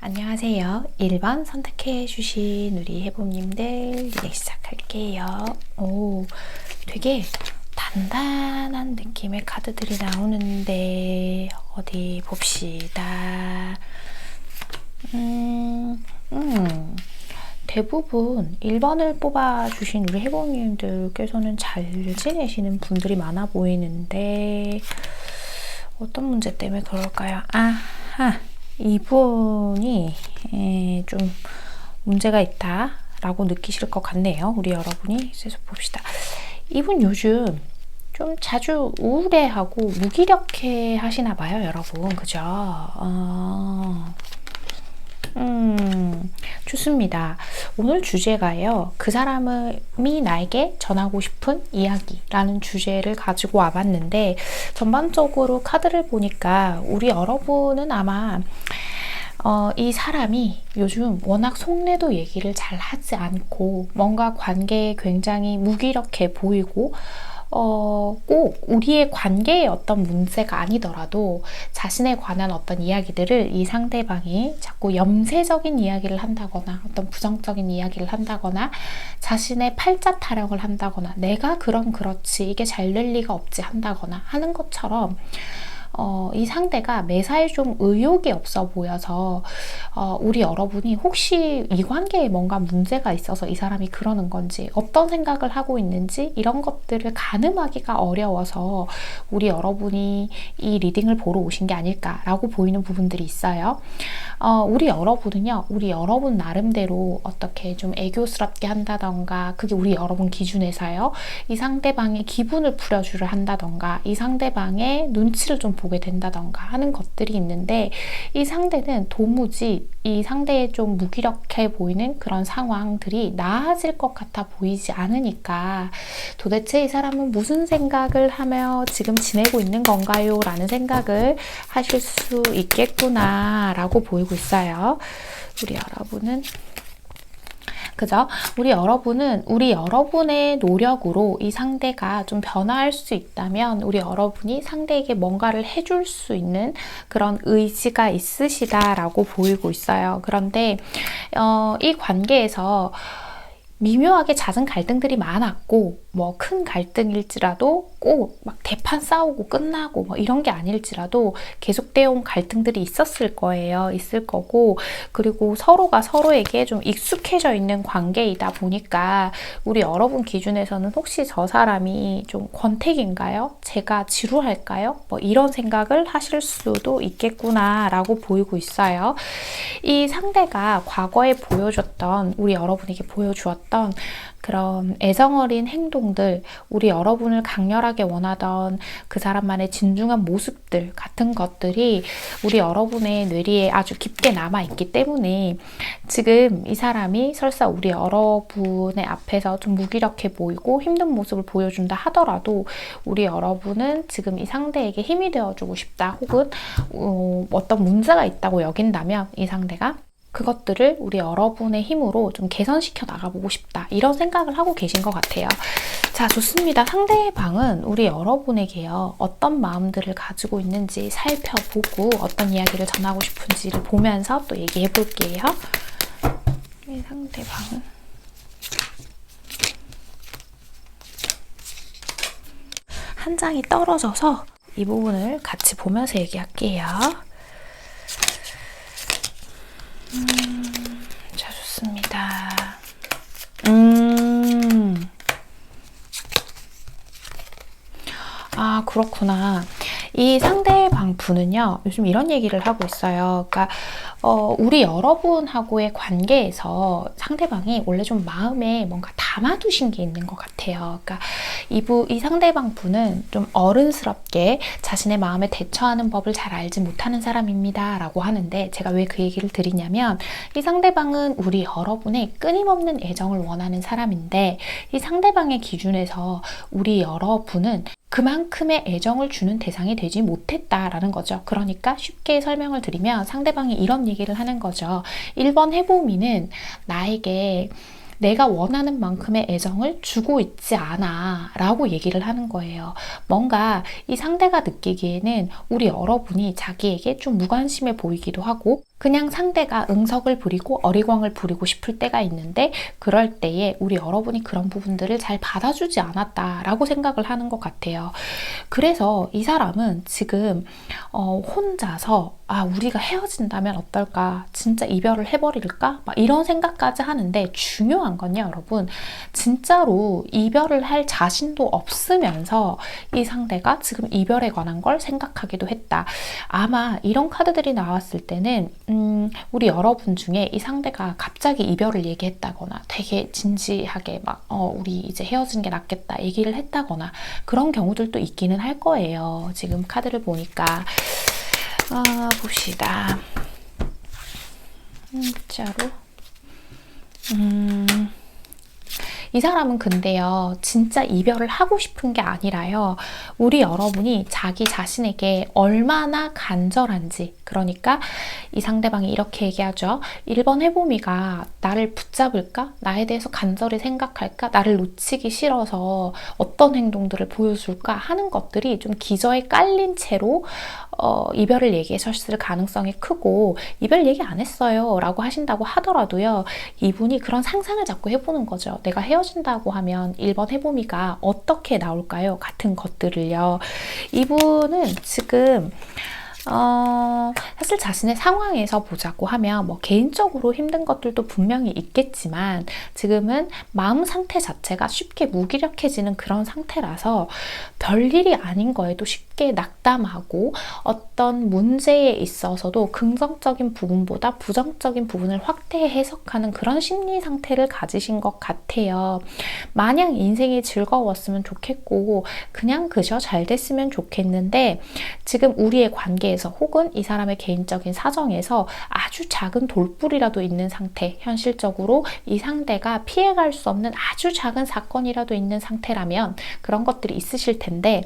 안녕하세요. 1번 선택해 주신 우리 해봄님들 이제 시작할게요. 오, 되게 단단한 느낌의 카드들이 나오는데 어디 봅시다. 대부분 1번을 뽑아주신 우리 해봄님들께서는 잘 지내시는 분들이 많아 보이는데 어떤 문제 때문에 그럴까요? 아하, 이분이 좀 문제가 있다 라고 느끼실 것 같네요. 우리 여러분이. 그래서 봅시다. 이분 요즘 좀 자주 우울해하고 무기력해 하시나 봐요, 여러분. 그죠? 좋습니다. 오늘 주제가요. 그 사람이 나에게 전하고 싶은 이야기라는 주제를 가지고 와봤는데 전반적으로 카드를 보니까 우리 여러분은 아마 이 사람이 요즘 워낙 속내도 얘기를 잘 하지 않고 뭔가 관계에 굉장히 무기력해 보이고 꼭 우리의 관계에 어떤 문제가 아니더라도 자신에 관한 어떤 이야기들을 이 상대방이 자꾸 염세적인 이야기를 한다거나 어떤 부정적인 이야기를 한다거나 자신의 팔자 타령을 한다거나 내가 그럼 그렇지 이게 잘 될 리가 없지 한다거나 하는 것처럼 이 상대가 매사에 좀 의욕이 없어 보여서 우리 여러분이 혹시 이 관계에 뭔가 문제가 있어서 이 사람이 그러는 건지 어떤 생각을 하고 있는지 이런 것들을 가늠하기가 어려워서 우리 여러분이 이 리딩을 보러 오신 게 아닐까라고 보이는 부분들이 있어요. 우리 여러분은요, 우리 여러분 나름대로 어떻게 좀 애교스럽게 한다던가 그게 우리 여러분 기준에서요. 이 상대방의 기분을 풀어주려 한다던가 이 상대방의 눈치를 좀 보게 된다던가 하는 것들이 있는데 이 상대는 도무지 이 상대에 좀 무기력해 보이는 그런 상황들이 나아질 것 같아 보이지 않으니까 도대체 이 사람은 무슨 생각을 하며 지금 지내고 있는 건가요? 라는 생각을 하실 수 있겠구나 라고 보이고 있어요. 우리 여러분은 그죠? 우리 여러분의 노력으로 이 상대가 좀 변화할 수 있다면 우리 여러분이 상대에게 뭔가를 해줄 수 있는 그런 의지가 있으시다라고 보이고 있어요. 그런데 이 관계에서 미묘하게 잦은 갈등들이 많았고 뭐 큰 갈등일지라도 꼭 막 대판 싸우고 끝나고 뭐 이런 게 아닐지라도 계속되어 온 갈등들이 있었을 거예요. 있을 거고 그리고 서로가 서로에게 좀 익숙해져 있는 관계이다 보니까 우리 여러분 기준에서는 혹시 저 사람이 좀 권태기인가요? 제가 지루할까요? 뭐 이런 생각을 하실 수도 있겠구나 라고 보이고 있어요. 이 상대가 과거에 보여줬던 우리 여러분에게 보여주었던 그런 애정어린 행동들, 우리 여러분을 강렬하게 원하던 그 사람만의 진중한 모습들 같은 것들이 우리 여러분의 뇌리에 아주 깊게 남아있기 때문에 지금 이 사람이 설사 우리 여러분의 앞에서 좀 무기력해 보이고 힘든 모습을 보여준다 하더라도 우리 여러분은 지금 이 상대에게 힘이 되어주고 싶다 혹은 어떤 문제가 있다고 여긴다면 이 상대가 그것들을 우리 여러분의 힘으로 좀 개선시켜 나가보고 싶다. 이런 생각을 하고 계신 것 같아요. 자, 좋습니다. 상대방은 우리 여러분에게요. 어떤 마음들을 가지고 있는지 살펴보고 어떤 이야기를 전하고 싶은지를 보면서 또 얘기해 볼게요. 이 상대방은 한 장이 떨어져서 이 부분을 같이 보면서 얘기할게요. 자, 좋습니다. 아, 그렇구나. 이 상대방 분은요, 요즘 이런 얘기를 하고 있어요. 그러니까, 우리 여러분하고의 관계에서 상대방이 원래 좀 마음에 뭔가 담아두신 게 있는 것 같아요. 그러니까, 이 상대방 분은 좀 어른스럽게 자신의 마음에 대처하는 법을 잘 알지 못하는 사람입니다. 라고 하는데, 제가 왜 그 얘기를 드리냐면, 이 상대방은 우리 여러분의 끊임없는 애정을 원하는 사람인데, 이 상대방의 기준에서 우리 여러분은 그만큼의 애정을 주는 대상이 되지 못했다라는 거죠. 그러니까 쉽게 설명을 드리면 상대방이 이런 얘기를 하는 거죠. 1번 해보미는 나에게 내가 원하는 만큼의 애정을 주고 있지 않아 라고 얘기를 하는 거예요. 뭔가 이 상대가 느끼기에는 우리 여러분이 자기에게 좀 무관심해 보이기도 하고 그냥 상대가 응석을 부리고 어리광을 부리고 싶을 때가 있는데 그럴 때에 우리 여러분이 그런 부분들을 잘 받아주지 않았다라고 생각을 하는 것 같아요. 그래서 이 사람은 지금 혼자서 우리가 헤어진다면 어떨까? 진짜 이별을 해버릴까? 막 이런 생각까지 하는데 중요한 건요, 여러분. 진짜로 이별을 할 자신도 없으면서 이 상대가 지금 이별에 관한 걸 생각하기도 했다. 아마 이런 카드들이 나왔을 때는 우리 여러분 중에 이 상대가 갑자기 이별을 얘기했다거나 되게 진지하게 막 우리 이제 헤어진 게 낫겠다 얘기를 했다거나 그런 경우들도 있기는 할 거예요. 지금 카드를 보니까 봅시다. 자로 이 사람은 근데요, 진짜 이별을 하고 싶은 게 아니라요, 우리 여러분이 자기 자신에게 얼마나 간절한지, 그러니까 이 상대방이 이렇게 얘기하죠. 1번 해보미가 나를 붙잡을까? 나에 대해서 간절히 생각할까? 나를 놓치기 싫어서 어떤 행동들을 보여줄까? 하는 것들이 좀 기저에 깔린 채로 이별을 얘기하셨을 가능성이 크고, 이별 얘기 안 했어요 라고 하신다고 하더라도요, 이분이 그런 상상을 자꾸 해보는 거죠. 내가 헤어진다고 하면 1번 해보미가 어떻게 나올까요? 같은 것들을요. 이분은 지금 사실 자신의 상황에서 보자고 하면 뭐 개인적으로 힘든 것들도 분명히 있겠지만 지금은 마음 상태 자체가 쉽게 무기력해지는 그런 상태라서 별일이 아닌 거에도 쉽게 낙담하고 어떤 문제에 있어서도 긍정적인 부분보다 부정적인 부분을 확대 해석하는 그런 심리 상태를 가지신 것 같아요. 마냥 인생이 즐거웠으면 좋겠고 그냥 그저 잘 됐으면 좋겠는데 지금 우리의 관계에 혹은 이 사람의 개인적인 사정에서 아주 작은 돌불이라도 있는 상태, 현실적으로 이 상대가 피해갈 수 없는 아주 작은 사건이라도 있는 상태라면 그런 것들이 있으실 텐데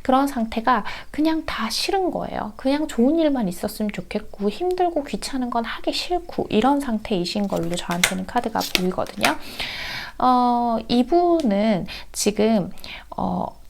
그런 상태가 그냥 다 싫은 거예요. 그냥 좋은 일만 있었으면 좋겠고 힘들고 귀찮은 건 하기 싫고 이런 상태이신 걸로 저한테는 카드가 보이거든요. 이분은 지금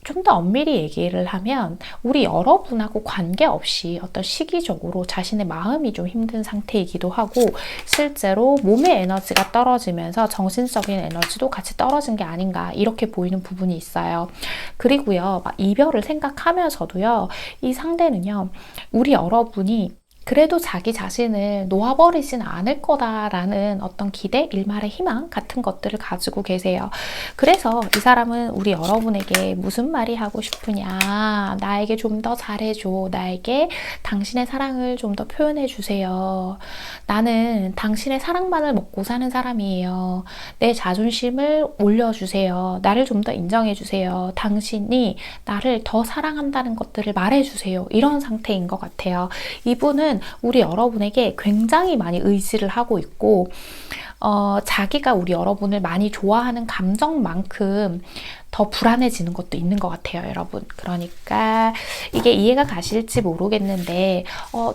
좀 더 엄밀히 얘기를 하면 우리 여러분하고 관계없이 어떤 시기적으로 자신의 마음이 좀 힘든 상태이기도 하고 실제로 몸의 에너지가 떨어지면서 정신적인 에너지도 같이 떨어진 게 아닌가 이렇게 보이는 부분이 있어요. 그리고요, 막 이별을 생각하면서도요, 이 상대는요, 우리 여러분이 그래도 자기 자신을 놓아버리진 않을 거다라는 어떤 기대, 일말의 희망 같은 것들을 가지고 계세요. 그래서 이 사람은 우리 여러분에게 무슨 말이 하고 싶으냐, 나에게 좀 더 잘해줘, 나에게 당신의 사랑을 좀 더 표현해 주세요. 나는 당신의 사랑만을 먹고 사는 사람이에요. 내 자존심을 올려주세요. 나를 좀 더 인정해 주세요. 당신이 나를 더 사랑한다는 것들을 말해 주세요. 이런 상태인 것 같아요. 이분은 우리 여러분에게 굉장히 많이 의지를 하고 있고 자기가 우리 여러분을 많이 좋아하는 감정만큼 더 불안해지는 것도 있는 것 같아요, 여러분. 그러니까 이게 이해가 가실지 모르겠는데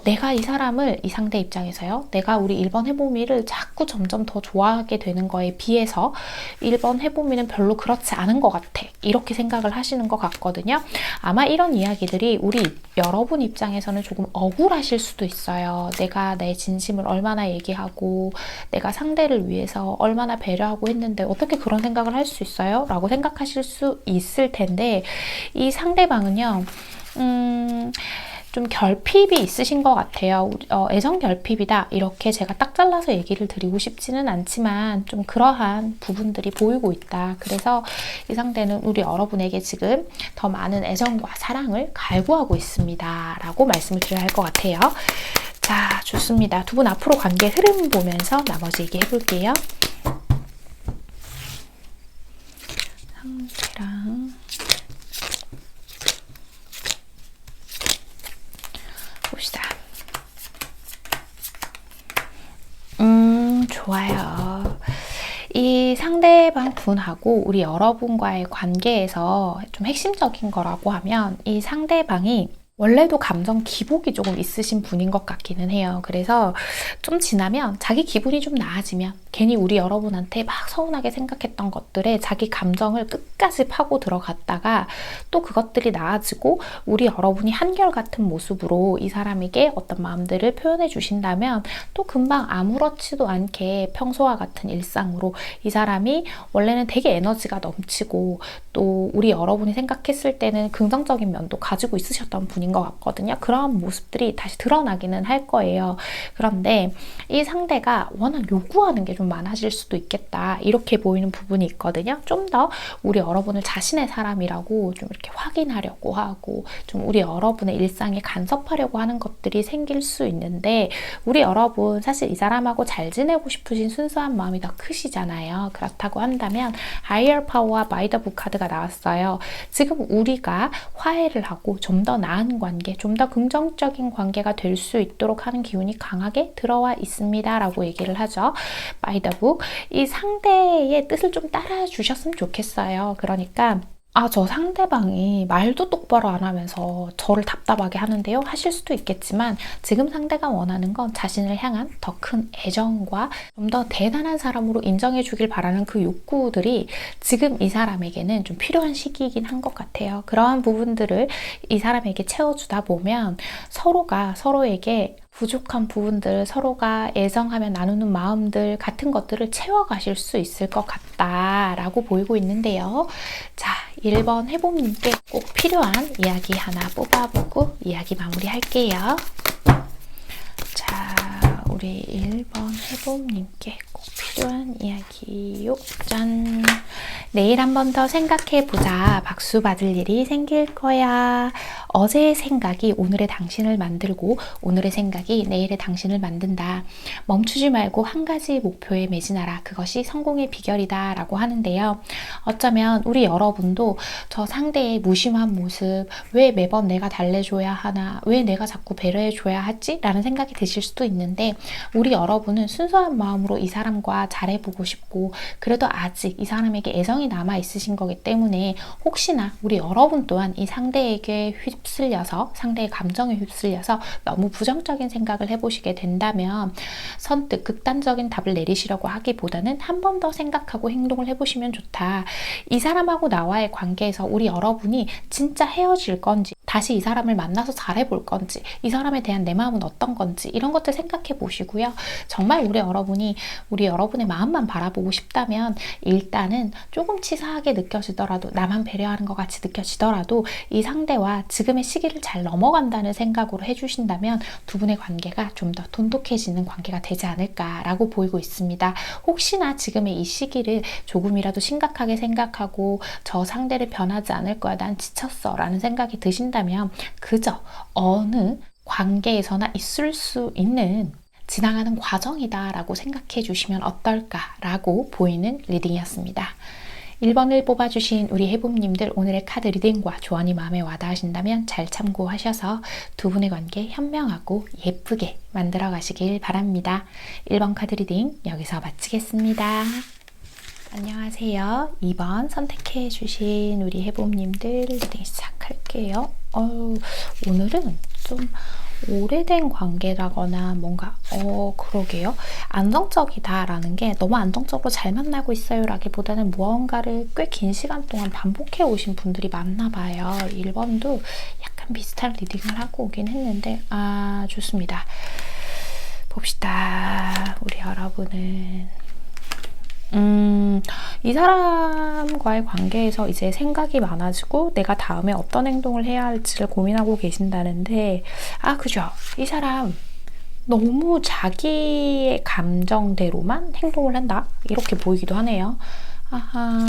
내가 이 사람을, 이 상대 입장에서요, 내가 우리 1번 해보미를 자꾸 점점 더 좋아하게 되는 거에 비해서 1번 해보미는 별로 그렇지 않은 것 같아, 이렇게 생각을 하시는 것 같거든요. 아마 이런 이야기들이 우리 여러분 입장에서는 조금 억울하실 수도 있어요. 내가 내 진심을 얼마나 얘기하고 내가 상대를 위해서 얼마나 배려하고 했는데 어떻게 그런 생각을 할 수 있어요? 라고 생각하실 수 있을 텐데 이 상대방은요, 좀 결핍이 있으신 것 같아요. 애정 결핍이다, 이렇게 제가 딱 잘라서 얘기를 드리고 싶지는 않지만 좀 그러한 부분들이 보이고 있다. 그래서 이 상대는 우리 여러분에게 지금 더 많은 애정과 사랑을 갈구하고 있습니다 라고 말씀을 드려야 할 것 같아요. 자, 좋습니다. 두 분 앞으로 관계 흐름 보면서 나머지 얘기해 볼게요. 상대랑 봅시다. 좋아요. 이 상대방 분하고 우리 여러분과의 관계에서 좀 핵심적인 거라고 하면 이 상대방이 원래도 감정 기복이 조금 있으신 분인 것 같기는 해요. 그래서 좀 지나면 자기 기분이 좀 나아지면 괜히 우리 여러분한테 막 서운하게 생각했던 것들에 자기 감정을 끝까지 파고 들어갔다가 또 그것들이 나아지고 우리 여러분이 한결같은 모습으로 이 사람에게 어떤 마음들을 표현해 주신다면 또 금방 아무렇지도 않게 평소와 같은 일상으로 이 사람이 원래는 되게 에너지가 넘치고 또 우리 여러분이 생각했을 때는 긍정적인 면도 가지고 있으셨던 분인 것 같거든요. 그런 모습들이 다시 드러나기는 할 거예요. 그런데 이 상대가 워낙 요구하는 게 좀 많아질 수도 있겠다, 이렇게 보이는 부분이 있거든요. 좀 더 우리 여러분을 자신의 사람이라고 좀 이렇게 확인하려고 하고 좀 우리 여러분의 일상에 간섭하려고 하는 것들이 생길 수 있는데, 우리 여러분 사실 이 사람하고 잘 지내고 싶으신 순수한 마음이 더 크시잖아요. 그렇다고 한다면 Higher Power와 By the Book 카드가 나왔어요. 지금 우리가 화해를 하고 좀 더 나은 관계, 좀 더 긍정적인 관계가 될 수 있도록 하는 기운이 강하게 들어와 있습니다 라고 얘기를 하죠. By the Book, 이 상대의 뜻을 좀 따라 주셨으면 좋겠어요. 그러니까 저 상대방이 말도 똑바로 안 하면서 저를 답답하게 하는데요, 하실 수도 있겠지만 지금 상대가 원하는 건 자신을 향한 더 큰 애정과 좀 더 대단한 사람으로 인정해 주길 바라는 그 욕구들이 지금 이 사람에게는 좀 필요한 시기이긴 한 것 같아요. 그러한 부분들을 이 사람에게 채워주다 보면 서로가 서로에게 부족한 부분들, 서로가 애정하며 나누는 마음들 같은 것들을 채워가실 수 있을 것 같다라고 보이고 있는데요. 자, 1번 해봄님께 꼭 필요한 이야기 하나 뽑아보고 이야기 마무리할게요. 자, 우리 1번 해봄님께 꼭 필요한 이야기요. 짠! 내일 한 번 더 생각해보자. 박수 받을 일이 생길 거야. 어제의 생각이 오늘의 당신을 만들고 오늘의 생각이 내일의 당신을 만든다. 멈추지 말고 한 가지 목표에 매진하라. 그것이 성공의 비결이다 라고 하는데요. 어쩌면 우리 여러분도 저 상대의 무심한 모습, 왜 매번 내가 달래줘야 하나, 왜 내가 자꾸 배려해줘야 하지? 라는 생각이 드실 수도 있는데, 우리 여러분은 순수한 마음으로 이 사람과 잘해보고 싶고 그래도 아직 이 사람에게 애정이 남아있으신 거기 때문에 혹시나 우리 여러분 또한 이 상대에게 휩쓸려서, 상대의 감정에 휩쓸려서 너무 부정적인 생각을 해보시게 된다면 선뜻 극단적인 답을 내리시려고 하기보다는 한 번 더 생각하고 행동을 해보시면 좋다. 이 사람하고 나와의 관계에서 우리 여러분이 진짜 헤어질 건지, 다시 이 사람을 만나서 잘해볼 건지, 이 사람에 대한 내 마음은 어떤 건지, 이런 것들 생각해 보시고요. 정말 우리 여러분의 마음만 바라보고 싶다면 일단은 조금 치사하게 느껴지더라도, 나만 배려하는 것 같이 느껴지더라도 이 상대와 지금의 시기를 잘 넘어간다는 생각으로 해주신다면 두 분의 관계가 좀 더 돈독해지는 관계가 되지 않을까라고 보이고 있습니다. 혹시나 지금의 이 시기를 조금이라도 심각하게 생각하고 저 상대를 변하지 않을 거야, 난 지쳤어 라는 생각이 드신다면 그저 어느 관계에서나 있을 수 있는 지나가는 과정이다 라고 생각해 주시면 어떨까라고 보이는 리딩이었습니다. 1번을 뽑아주신 우리 해봄님들, 오늘의 카드 리딩과 조언이 마음에 와닿으신다면 잘 참고하셔서 두 분의 관계 현명하고 예쁘게 만들어 가시길 바랍니다. 1번 카드 리딩 여기서 마치겠습니다. 안녕하세요. 2번 선택해 주신 우리 해봄님들 리딩 시작할게요. 오늘은 좀 오래된 관계라거나 뭔가 그러게요. 안정적이다라는 게 너무 안정적으로 잘 만나고 있어요 라기보다는 무언가를 꽤 긴 시간 동안 반복해 오신 분들이 많나 봐요. 1번도 약간 비슷한 리딩을 하고 오긴 했는데 좋습니다. 봅시다. 우리 여러분은 이 사람과의 관계에서 이제 생각이 많아지고 내가 다음에 어떤 행동을 해야 할지를 고민하고 계신다는데, 그죠? 이 사람 너무 자기의 감정대로만 행동을 한다? 이렇게 보이기도 하네요.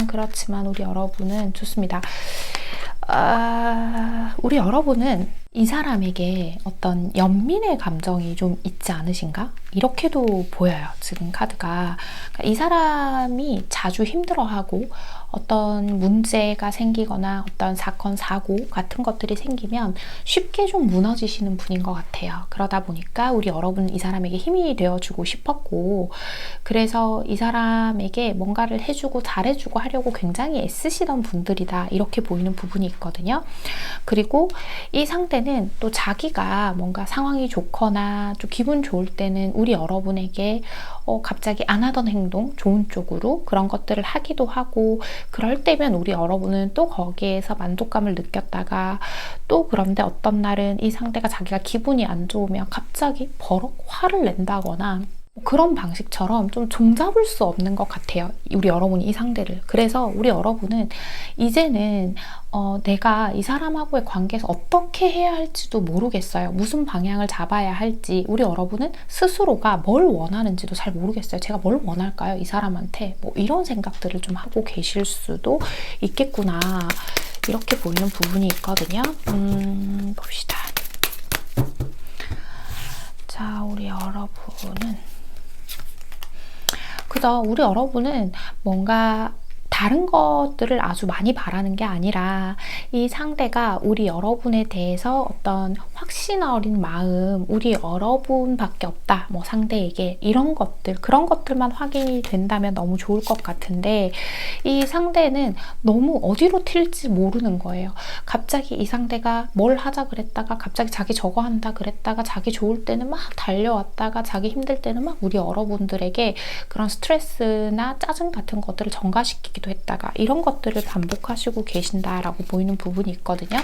그렇지만 우리 여러분은 좋습니다. 우리 여러분은 이 사람에게 어떤 연민의 감정이 좀 있지 않으신가? 이렇게도 보여요. 지금 카드가. 그러니까 이 사람이 자주 힘들어하고 어떤 문제가 생기거나 어떤 사건, 사고 같은 것들이 생기면 쉽게 좀 무너지시는 분인 것 같아요. 그러다 보니까 우리 여러분은 이 사람에게 힘이 되어주고 싶었고, 그래서 이 사람에게 뭔가를 해주고 잘해주고 하려고 굉장히 애쓰시던 분들이다. 이렇게 보이는 부분이 있거든요. 그리고 이 상태는 상대는 또 자기가 뭔가 상황이 좋거나 좀 기분 좋을 때는 우리 여러분에게 갑자기 안 하던 행동, 좋은 쪽으로 그런 것들을 하기도 하고, 그럴 때면 우리 여러분은 또 거기에서 만족감을 느꼈다가, 또 그런데 어떤 날은 이 상대가 자기가 기분이 안 좋으면 갑자기 버럭 화를 낸다거나, 그런 방식처럼 좀 종잡을 수 없는 것 같아요, 우리 여러분이 이 상대를. 그래서 우리 여러분은 이제는 내가 이 사람하고의 관계에서 어떻게 해야 할지도 모르겠어요. 무슨 방향을 잡아야 할지. 우리 여러분은 스스로가 뭘 원하는지도 잘 모르겠어요. 제가 뭘 원할까요? 이 사람한테. 뭐 이런 생각들을 좀 하고 계실 수도 있겠구나, 이렇게 보이는 부분이 있거든요. 봅시다. 자, 우리 여러분은 그죠? 우리 여러분은 뭔가 다른 것들을 아주 많이 바라는 게 아니라 이 상대가 우리 여러분에 대해서 어떤 확신 어린 마음, 우리 여러분밖에 없다, 뭐 상대에게, 이런 것들, 그런 것들만 확인이 된다면 너무 좋을 것 같은데, 이 상대는 너무 어디로 튈지 모르는 거예요. 갑자기 이 상대가 뭘 하자 그랬다가 갑자기 자기 저거 한다 그랬다가, 자기 좋을 때는 막 달려왔다가 자기 힘들 때는 막 우리 여러분들에게 그런 스트레스나 짜증 같은 것들을 전가시키기도 했다가, 이런 것들을 반복하시고 계신다라고 보이는 부분이 있거든요.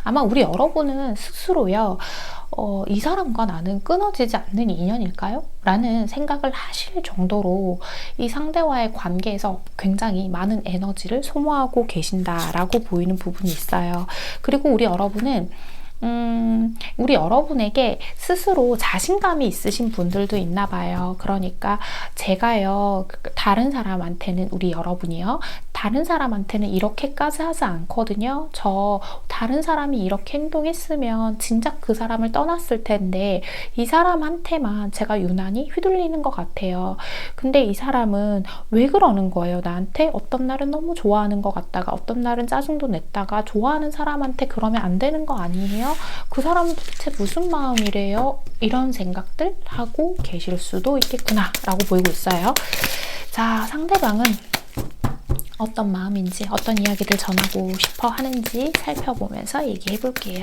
아마 우리 여러분은 스스로요, 이 사람과 나는 끊어지지 않는 인연일까요? 라는 생각을 하실 정도로 이 상대와의 관계에서 굉장히 많은 에너지를 소모하고 계신다라고 보이는 부분이 있어요. 그리고 우리 여러분은 우리 여러분에게 스스로 자신감이 있으신 분들도 있나 봐요. 그러니까 제가요, 다른 사람한테는, 우리 여러분이요, 다른 사람한테는 이렇게까지 하지 않거든요. 저 다른 사람이 이렇게 행동했으면 진작 그 사람을 떠났을 텐데 이 사람한테만 제가 유난히 휘둘리는 것 같아요. 근데 이 사람은 왜 그러는 거예요? 나한테 어떤 날은 너무 좋아하는 것 같다가 어떤 날은 짜증도 냈다가, 좋아하는 사람한테 그러면 안 되는 거 아니에요? 그 사람은 도대체 무슨 마음이래요? 이런 생각들 하고 계실 수도 있겠구나 라고 보이고 있어요. 자, 상대방은 어떤 마음인지, 어떤 이야기를 전하고 싶어 하는지 살펴보면서 얘기해 볼게요.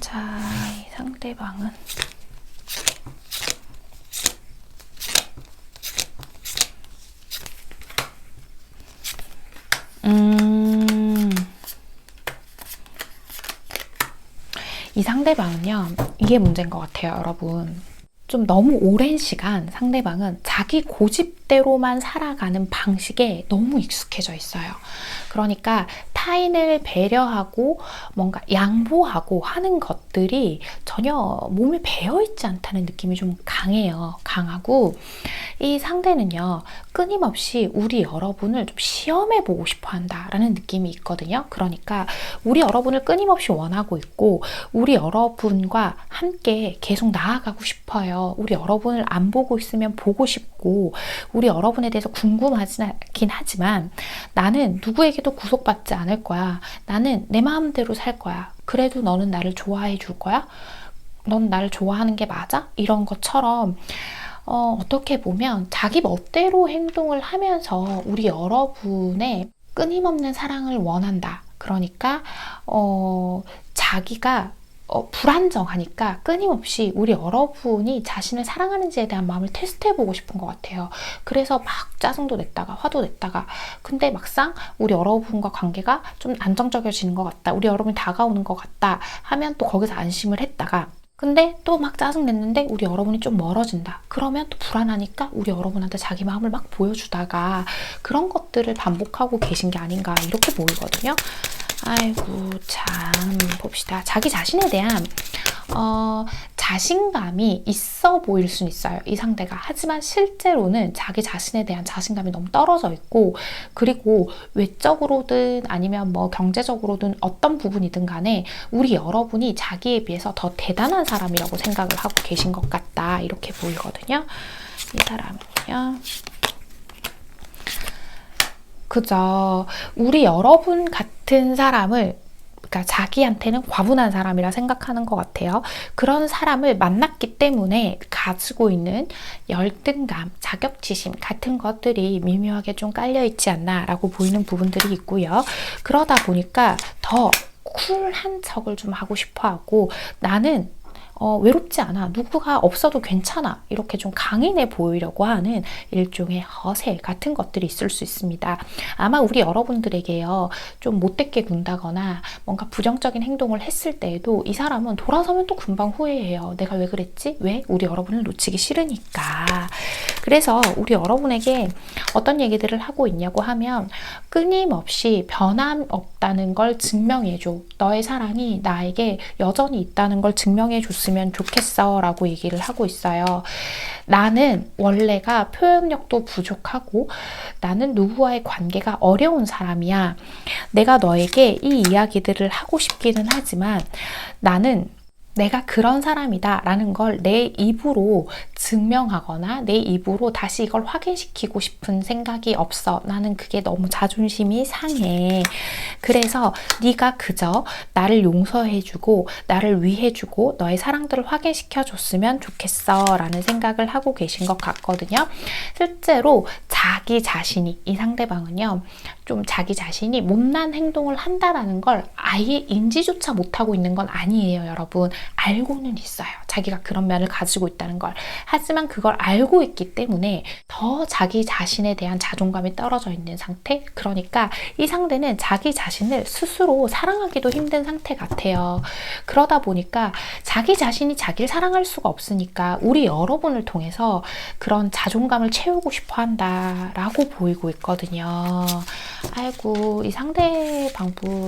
자, 이 상대방은 이 상대방은요, 이게 문제인 것 같아요, 여러분. 좀 너무 오랜 시간 상대방은 자기 고집대로만 살아가는 방식에 너무 익숙해져 있어요. 그러니까 타인을 배려하고 뭔가 양보하고 하는 것들이 전혀 몸에 배어있지 않다는 느낌이 좀 강해요. 강하고, 이 상대는요, 끊임없이 우리 여러분을 좀 시험해보고 싶어 한다라는 느낌이 있거든요. 그러니까 우리 여러분을 끊임없이 원하고 있고, 우리 여러분과 함께 계속 나아가고 싶어요. 우리 여러분을 안 보고 있으면 보고 싶고, 우리 여러분에 대해서 궁금하긴 하지만 나는 누구에게도 구속받지 않을 거야. 나는 내 마음대로 살 거야. 그래도 너는 나를 좋아해 줄 거야? 넌 나를 좋아하는 게 맞아? 이런 것처럼 어떻게 보면 자기 멋대로 행동을 하면서 우리 여러분의 끊임없는 사랑을 원한다. 그러니까 자기가 불안정하니까 끊임없이 우리 여러분이 자신을 사랑하는지에 대한 마음을 테스트해보고 싶은 것 같아요. 그래서 막 짜증도 냈다가 화도 냈다가, 근데 막상 우리 여러분과 관계가 좀 안정적이어지는 것 같다, 우리 여러분이 다가오는 것 같다 하면 또 거기서 안심을 했다가, 근데 또 막 짜증 냈는데 우리 여러분이 좀 멀어진다, 그러면 또 불안하니까 우리 여러분한테 자기 마음을 막 보여주다가, 그런 것들을 반복하고 계신 게 아닌가, 이렇게 보이거든요. 아이고 참, 봅시다. 자기 자신에 대한 자신감이 있어 보일 수는 있어요, 이 상대가. 하지만 실제로는 자기 자신에 대한 자신감이 너무 떨어져 있고, 그리고 외적으로든 아니면 뭐 경제적으로든 어떤 부분이든 간에 우리 여러분이 자기에 비해서 더 대단한 사람이라고 생각을 하고 계신 것 같다, 이렇게 보이거든요. 이 사람은요, 그죠. 우리 여러분 같은 사람을, 그러니까 자기한테는 과분한 사람이라 생각하는 것 같아요. 그런 사람을 만났기 때문에 가지고 있는 열등감, 자격지심 같은 것들이 미묘하게 좀 깔려있지 않나 라고 보이는 부분들이 있고요. 그러다 보니까 더 쿨한 척을 좀 하고 싶어 하고, 나는 외롭지 않아. 누구가 없어도 괜찮아. 이렇게 좀 강인해 보이려고 하는 일종의 허세 같은 것들이 있을 수 있습니다. 아마 우리 여러분들에게요, 좀 못되게 군다거나 뭔가 부정적인 행동을 했을 때에도 이 사람은 돌아서면 또 금방 후회해요. 내가 왜 그랬지? 왜? 우리 여러분을 놓치기 싫으니까. 그래서 우리 여러분에게 어떤 얘기들을 하고 있냐고 하면, 끊임없이 변함 없다는 걸 증명해줘. 너의 사랑이 나에게 여전히 있다는 걸 증명해줬으면 좋겠어 라고 얘기를 하고 있어요. 나는 원래가 표현력도 부족하고 나는 누구와의 관계가 어려운 사람이야. 내가 너에게 이 이야기들을 하고 싶기는 하지만 나는 내가 그런 사람이다 라는 걸 내 입으로 증명하거나 내 입으로 다시 이걸 확인시키고 싶은 생각이 없어. 나는 그게 너무 자존심이 상해. 그래서 네가 그저 나를 용서해주고 나를 위해주고 너의 사랑들을 확인시켜줬으면 좋겠어 라는 생각을 하고 계신 것 같거든요. 실제로 자기 자신이, 이 상대방은요, 좀 자기 자신이 못난 행동을 한다라는 걸 아예 인지조차 못하고 있는 건 아니에요, 여러분. 알고는 있어요. 자기가 그런 면을 가지고 있다는 걸. 하지만 그걸 알고 있기 때문에 더 자기 자신에 대한 자존감이 떨어져 있는 상태? 그러니까 이 상대는 자기 자신을 스스로 사랑하기도 힘든 상태 같아요. 그러다 보니까 자기 자신이 자기를 사랑할 수가 없으니까 우리 여러분을 통해서 그런 자존감을 채우고 싶어 한다라고 보이고 있거든요. 아이고, 이 상대방분이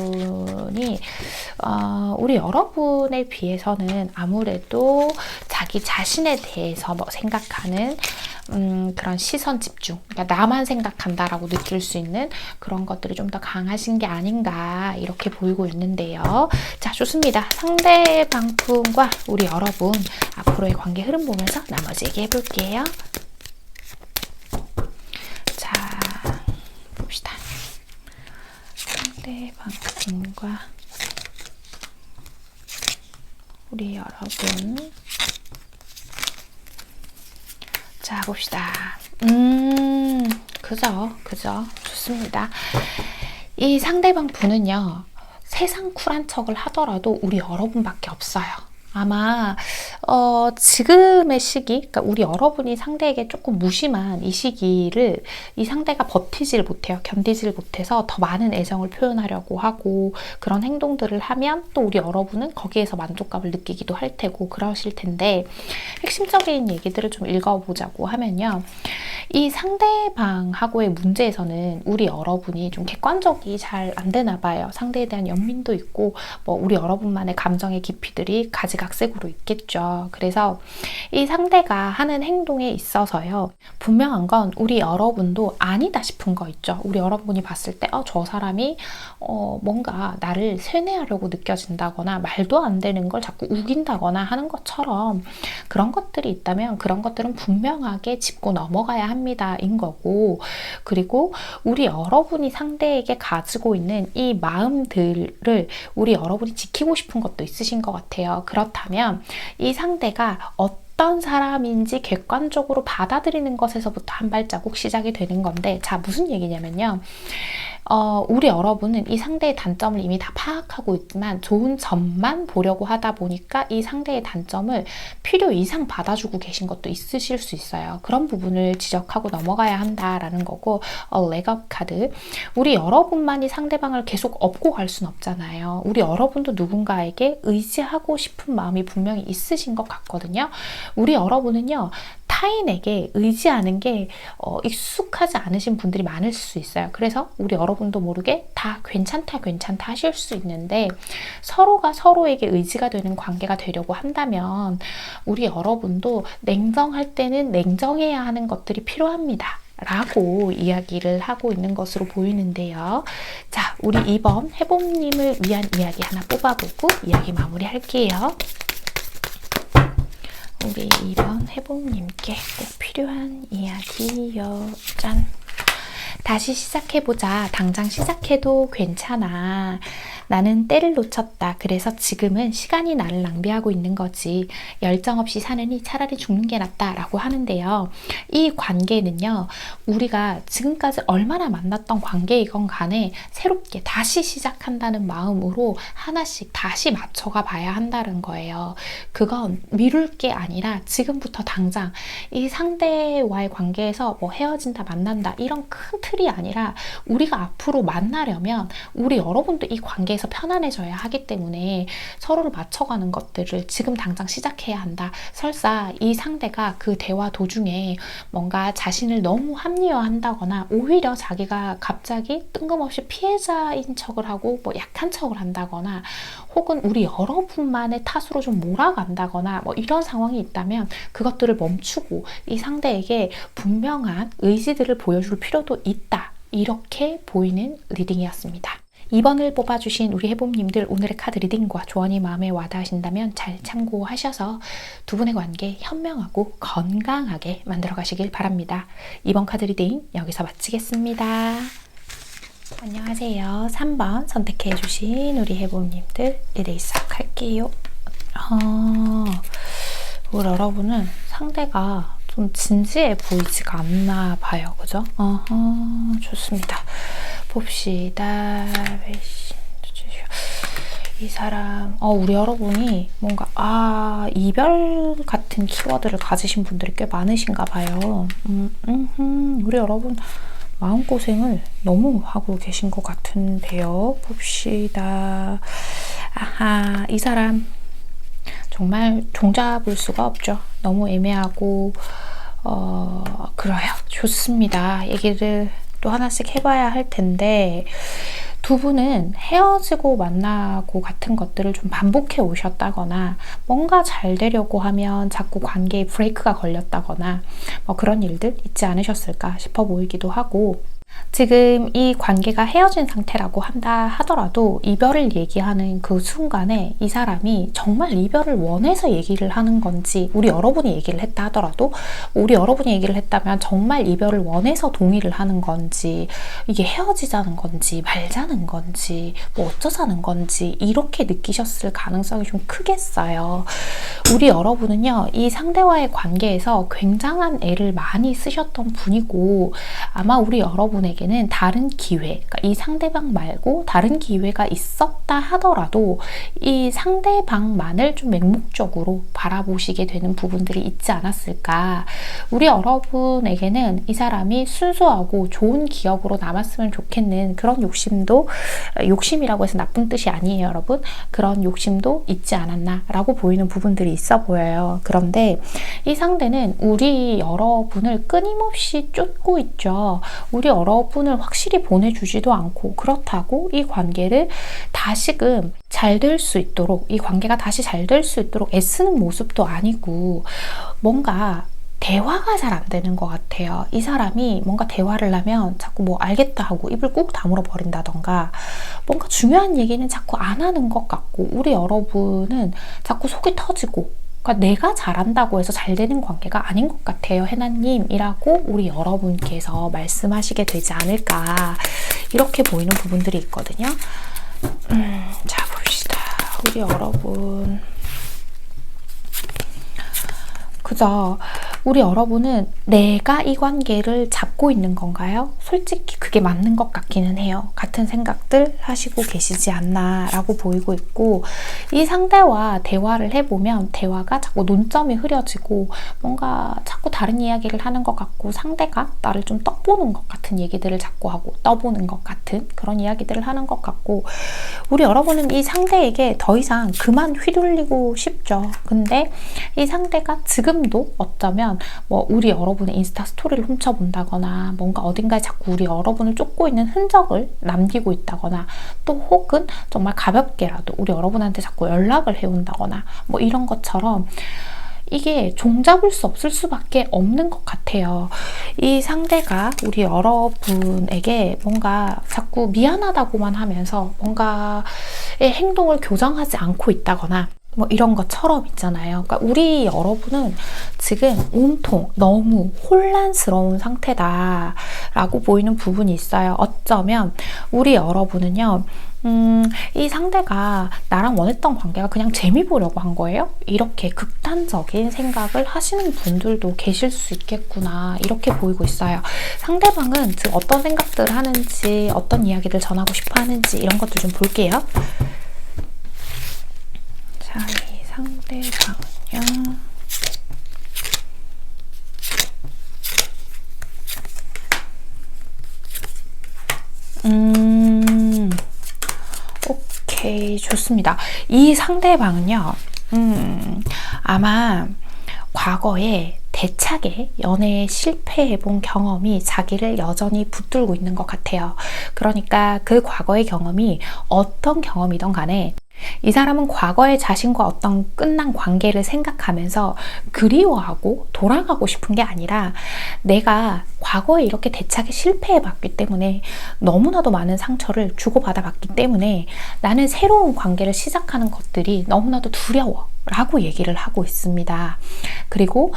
우리 여러분에 비해서는 아무래도 자기 자신에 대해서 뭐 생각하는 그런 시선 집중, 그러니까 나만 생각한다라고 느낄 수 있는 그런 것들이 좀 더 강하신 게 아닌가 이렇게 보이고 있는데요. 자, 좋습니다. 상대방분과 우리 여러분 앞으로의 관계 흐름 보면서 나머지 얘기해 볼게요. 자, 봅시다. 상대방분과 우리 여러분. 자, 봅시다. 그죠. 좋습니다. 이 상대방 분은요, 세상 쿨한 척을 하더라도 우리 여러분밖에 없어요. 아마 지금의 시기, 그러니까 우리 여러분이 상대에게 조금 무심한 이 시기를 이 상대가 버티질 못해요. 견디질 못해서 더 많은 애정을 표현하려고 하고 그런 행동들을 하면 또 우리 여러분은 거기에서 만족감을 느끼기도 할 테고 그러실 텐데, 핵심적인 얘기들을 좀 읽어보자고 하면요, 이 상대방하고의 문제에서는 우리 여러분이 좀 객관적이 잘 안 되나 봐요. 상대에 대한 연민도 있고 뭐 우리 여러분만의 감정의 깊이들이 가지각색으로 있겠죠. 그래서 이 상대가 하는 행동에 있어서요, 분명한 건 우리 여러분도 아니다 싶은 거 있죠. 우리 여러분이 봤을 때 저 사람이 뭔가 나를 세뇌하려고 느껴진다거나 말도 안 되는 걸 자꾸 우긴다거나 하는 것처럼 그런 것들이 있다면 그런 것들은 분명하게 짚고 넘어가야 합니다 인 거고, 그리고 우리 여러분이 상대에게 가지고 있는 이 마음들을 우리 여러분이 지키고 싶은 것도 있으신 것 같아요. 그렇다면 이 상대가 어떤 사람인지 객관적으로 받아들이는 것에서부터 한 발자국 시작이 되는 건데, 자, 무슨 얘기냐면요, 우리 여러분은 이 상대의 단점을 이미 다 파악하고 있지만 좋은 점만 보려고 하다 보니까 이 상대의 단점을 필요 이상 받아주고 계신 것도 있으실 수 있어요. 그런 부분을 지적하고 넘어가야 한다라는 거고, leg-up 카드. 우리 여러분만이 상대방을 계속 업고 갈 순 없잖아요. 우리 여러분도 누군가에게 의지하고 싶은 마음이 분명히 있으신 것 같거든요. 우리 여러분은요, 타인에게 의지하는 게 익숙하지 않으신 분들이 많을 수 있어요. 그래서 우리 여러분도 모르게 다 괜찮다 하실 수 있는데, 서로가 서로에게 의지가 되는 관계가 되려고 한다면 우리 여러분도 냉정할 때는 냉정해야 하는 것들이 필요합니다 라고 이야기를 하고 있는 것으로 보이는데요. 자, 우리 이번 해봄님을 위한 이야기 하나 뽑아보고 이야기 마무리할게요. 우리 이번 해봄님께 꼭 필요한 이야기요. 짠! 다시 시작해보자. 당장 시작해도 괜찮아. 나는 때를 놓쳤다. 그래서 지금은 시간이 나를 낭비하고 있는 거지. 열정 없이 사느니 차라리 죽는 게 낫다. 라고 하는데요. 이 관계는요, 우리가 지금까지 얼마나 만났던 관계이건 간에 새롭게 다시 시작한다는 마음으로 하나씩 다시 맞춰가 봐야 한다는 거예요. 그건 미룰 게 아니라 지금부터 당장 이 상대와의 관계에서 뭐 헤어진다, 만난다 이런 큰 틀이 아니라 우리가 앞으로 만나려면 우리 여러분도 이 관계에서 편안해져야 하기 때문에 서로를 맞춰가는 것들을 지금 당장 시작해야 한다. 설사 이 상대가 그 대화 도중에 뭔가 자신을 너무 합리화한다거나 오히려 자기가 갑자기 뜬금없이 피해자인 척을 하고 뭐 약한 척을 한다거나 혹은 우리 여러분만의 탓으로 좀 몰아간다거나 뭐 이런 상황이 있다면 그것들을 멈추고 이 상대에게 분명한 의지들을 보여줄 필요도 있다. 이렇게 보이는 리딩이었습니다. 2번을 뽑아주신 우리 해봄님들, 오늘의 카드 리딩과 조언이 마음에 와닿으신다면 잘 참고하셔서 두 분의 관계 현명하고 건강하게 만들어 가시길 바랍니다. 2번 카드 리딩 여기서 마치겠습니다. 안녕하세요. 3번 선택해 주신 우리 해봄님들 리딩 시작할게요. 우리 여러분은 상대가 좀 진지해 보이지가 않나 봐요. 그죠? 좋습니다. 봅시다. 이 사람, 우리 여러분이 뭔가, 이별 같은 키워드를 가지신 분들이 꽤 많으신가 봐요. 우리 여러분 마음고생을 너무 하고 계신 것 같은데요. 봅시다. 아하, 이 사람 정말 종잡을 수가 없죠. 너무 애매하고, 그래요. 좋습니다. 얘기를 또 하나씩 해봐야 할 텐데, 두 분은 헤어지고 만나고 같은 것들을 좀 반복해 오셨다거나 뭔가 잘 되려고 하면 자꾸 관계에 브레이크가 걸렸다거나 뭐 그런 일들 있지 않으셨을까 싶어 보이기도 하고, 지금 이 관계가 헤어진 상태라고 한다 하더라도 이별을 얘기하는 그 순간에 이 사람이 정말 이별을 원해서 얘기를 하는 건지, 우리 여러분이 얘기를 했다 하더라도 우리 여러분이 얘기를 했다면 정말 이별을 원해서 동의를 하는 건지, 이게 헤어지자는 건지 말자는 건지 뭐 어쩌자는 건지 이렇게 느끼셨을 가능성이 좀 크겠어요. 우리 여러분은요, 이 상대와의 관계에서 굉장한 애를 많이 쓰셨던 분이고, 아마 우리 여러분에게는 다른 기회, 그러니까 이 상대방 말고 다른 기회가 있었다 하더라도 이 상대방만을 좀 맹목적으로 바라보시게 되는 부분들이 있지 않았을까. 우리 여러분에게는 이 사람이 순수하고 좋은 기억으로 남았으면 좋겠는 그런 욕심도, 욕심이라고 해서 나쁜 뜻이 아니에요, 여러분. 그런 욕심도 있지 않았나 라고 보이는 부분들이 있어 보여요. 그런데 이 상대는 우리 여러분을 끊임없이 쫓고 있죠. 우리 여러분을 확실히 보내주지도 않고, 그렇다고 이 관계를 다시금 잘 될 수 있도록, 이 관계가 다시 잘 될 수 있도록 애쓰는 모습도 아니고, 뭔가 대화가 잘 안 되는 것 같아요. 이 사람이 뭔가 대화를 하면 자꾸 뭐 알겠다 하고 입을 꾹 다물어 버린다던가, 뭔가 중요한 얘기는 자꾸 안 하는 것 같고, 우리 여러분은 자꾸 속이 터지고, 그러니까 내가 잘한다고 해서 잘 되는 관계가 아닌 것 같아요, 해나님이라고 우리 여러분께서 말씀하시게 되지 않을까, 이렇게 보이는 부분들이 있거든요. 자, 봅시다. 우리 여러분, 그죠? 우리 여러분은 내가 이 관계를 잡고 있는 건가요? 솔직히 그게 맞는 것 같기는 해요. 같은 생각들 하시고 계시지 않나 라고 보이고 있고, 이 상대와 대화를 해보면 대화가 자꾸 논점이 흐려지고 뭔가 자꾸 다른 이야기를 하는 것 같고, 상대가 나를 좀 떠보는 것 같은 얘기들을 자꾸 하고 떠보는 것 같은 그런 이야기들을 하는 것 같고, 우리 여러분은 이 상대에게 더 이상 그만 휘둘리고 싶죠. 근데 이 상대가 지금도 어쩌면 뭐 우리 여러분의 인스타 스토리를 훔쳐본다거나, 뭔가 어딘가에 자꾸 우리 여러분을 쫓고 있는 흔적을 남기고 있다거나, 또 혹은 정말 가볍게라도 우리 여러분한테 자꾸 연락을 해온다거나 뭐 이런 것처럼 이게 종잡을 수 없을 수밖에 없는 것 같아요. 이 상대가 우리 여러분에게 뭔가 자꾸 미안하다고만 하면서 뭔가의 행동을 교정하지 않고 있다거나 뭐 이런 것처럼 있잖아요. 그러니까 우리 여러분은 지금 온통 너무 혼란스러운 상태다 라고 보이는 부분이 있어요. 어쩌면 우리 여러분은요, 이 상대가 나랑 원했던 관계가 그냥 재미 보려고 한 거예요? 이렇게 극단적인 생각을 하시는 분들도 계실 수 있겠구나, 이렇게 보이고 있어요. 상대방은 즉 어떤 생각들을 하는지, 어떤 이야기를 전하고 싶어 하는지, 이런 것들 좀 볼게요. 자, 이 상대방은요, 오케이, 좋습니다. 이 상대방은요, 아마 과거에 대차게 연애에 실패해본 경험이 자기를 여전히 붙들고 있는 것 같아요. 그러니까 그 과거의 경험이 어떤 경험이든 간에 이 사람은 과거의 자신과 어떤 끝난 관계를 생각하면서 그리워하고 돌아가고 싶은 게 아니라, 내가 과거에 이렇게 대차게 실패해봤기 때문에 너무나도 많은 상처를 주고받아봤기 때문에 나는 새로운 관계를 시작하는 것들이 너무나도 두려워 라고 얘기를 하고 있습니다. 그리고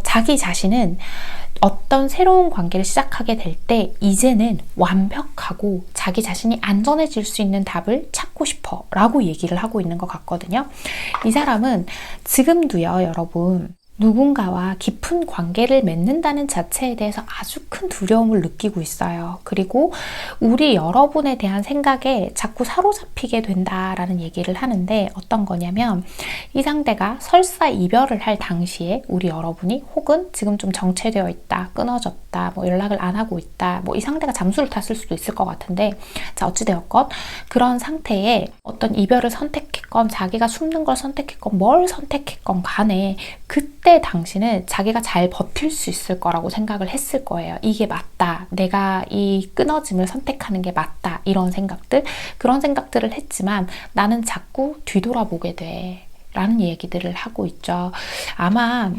자기 자신은 어떤 새로운 관계를 시작하게 될 때 이제는 완벽하고 자기 자신이 안전해질 수 있는 답을 찾고 싶어 라고 얘기를 하고 있는 것 같거든요. 이 사람은 지금도요, 여러분, 누군가와 깊은 관계를 맺는다는 자체에 대해서 아주 큰 두려움을 느끼고 있어요. 그리고 우리 여러분에 대한 생각에 자꾸 사로잡히게 된다라는 얘기를 하는데, 어떤 거냐면, 이 상대가 설사 이별을 할 당시에 우리 여러분이 혹은 지금 좀 정체되어 있다, 끊어졌다, 뭐 연락을 안 하고 있다, 뭐 이 상대가 잠수를 탔을 수도 있을 것 같은데, 자, 어찌되었건 그런 상태에 어떤 이별을 선택했건 자기가 숨는 걸 선택했건 뭘 선택했건 간에 그때 당신은 자기가 잘 버틸 수 있을 거라고 생각을 했을 거예요. 이게 맞다, 내가 이 끊어짐을 선택하는 게 맞다, 이런 생각들, 그런 생각들을 했지만 나는 자꾸 뒤돌아보게 돼 라는 얘기들을 하고 있죠. 아마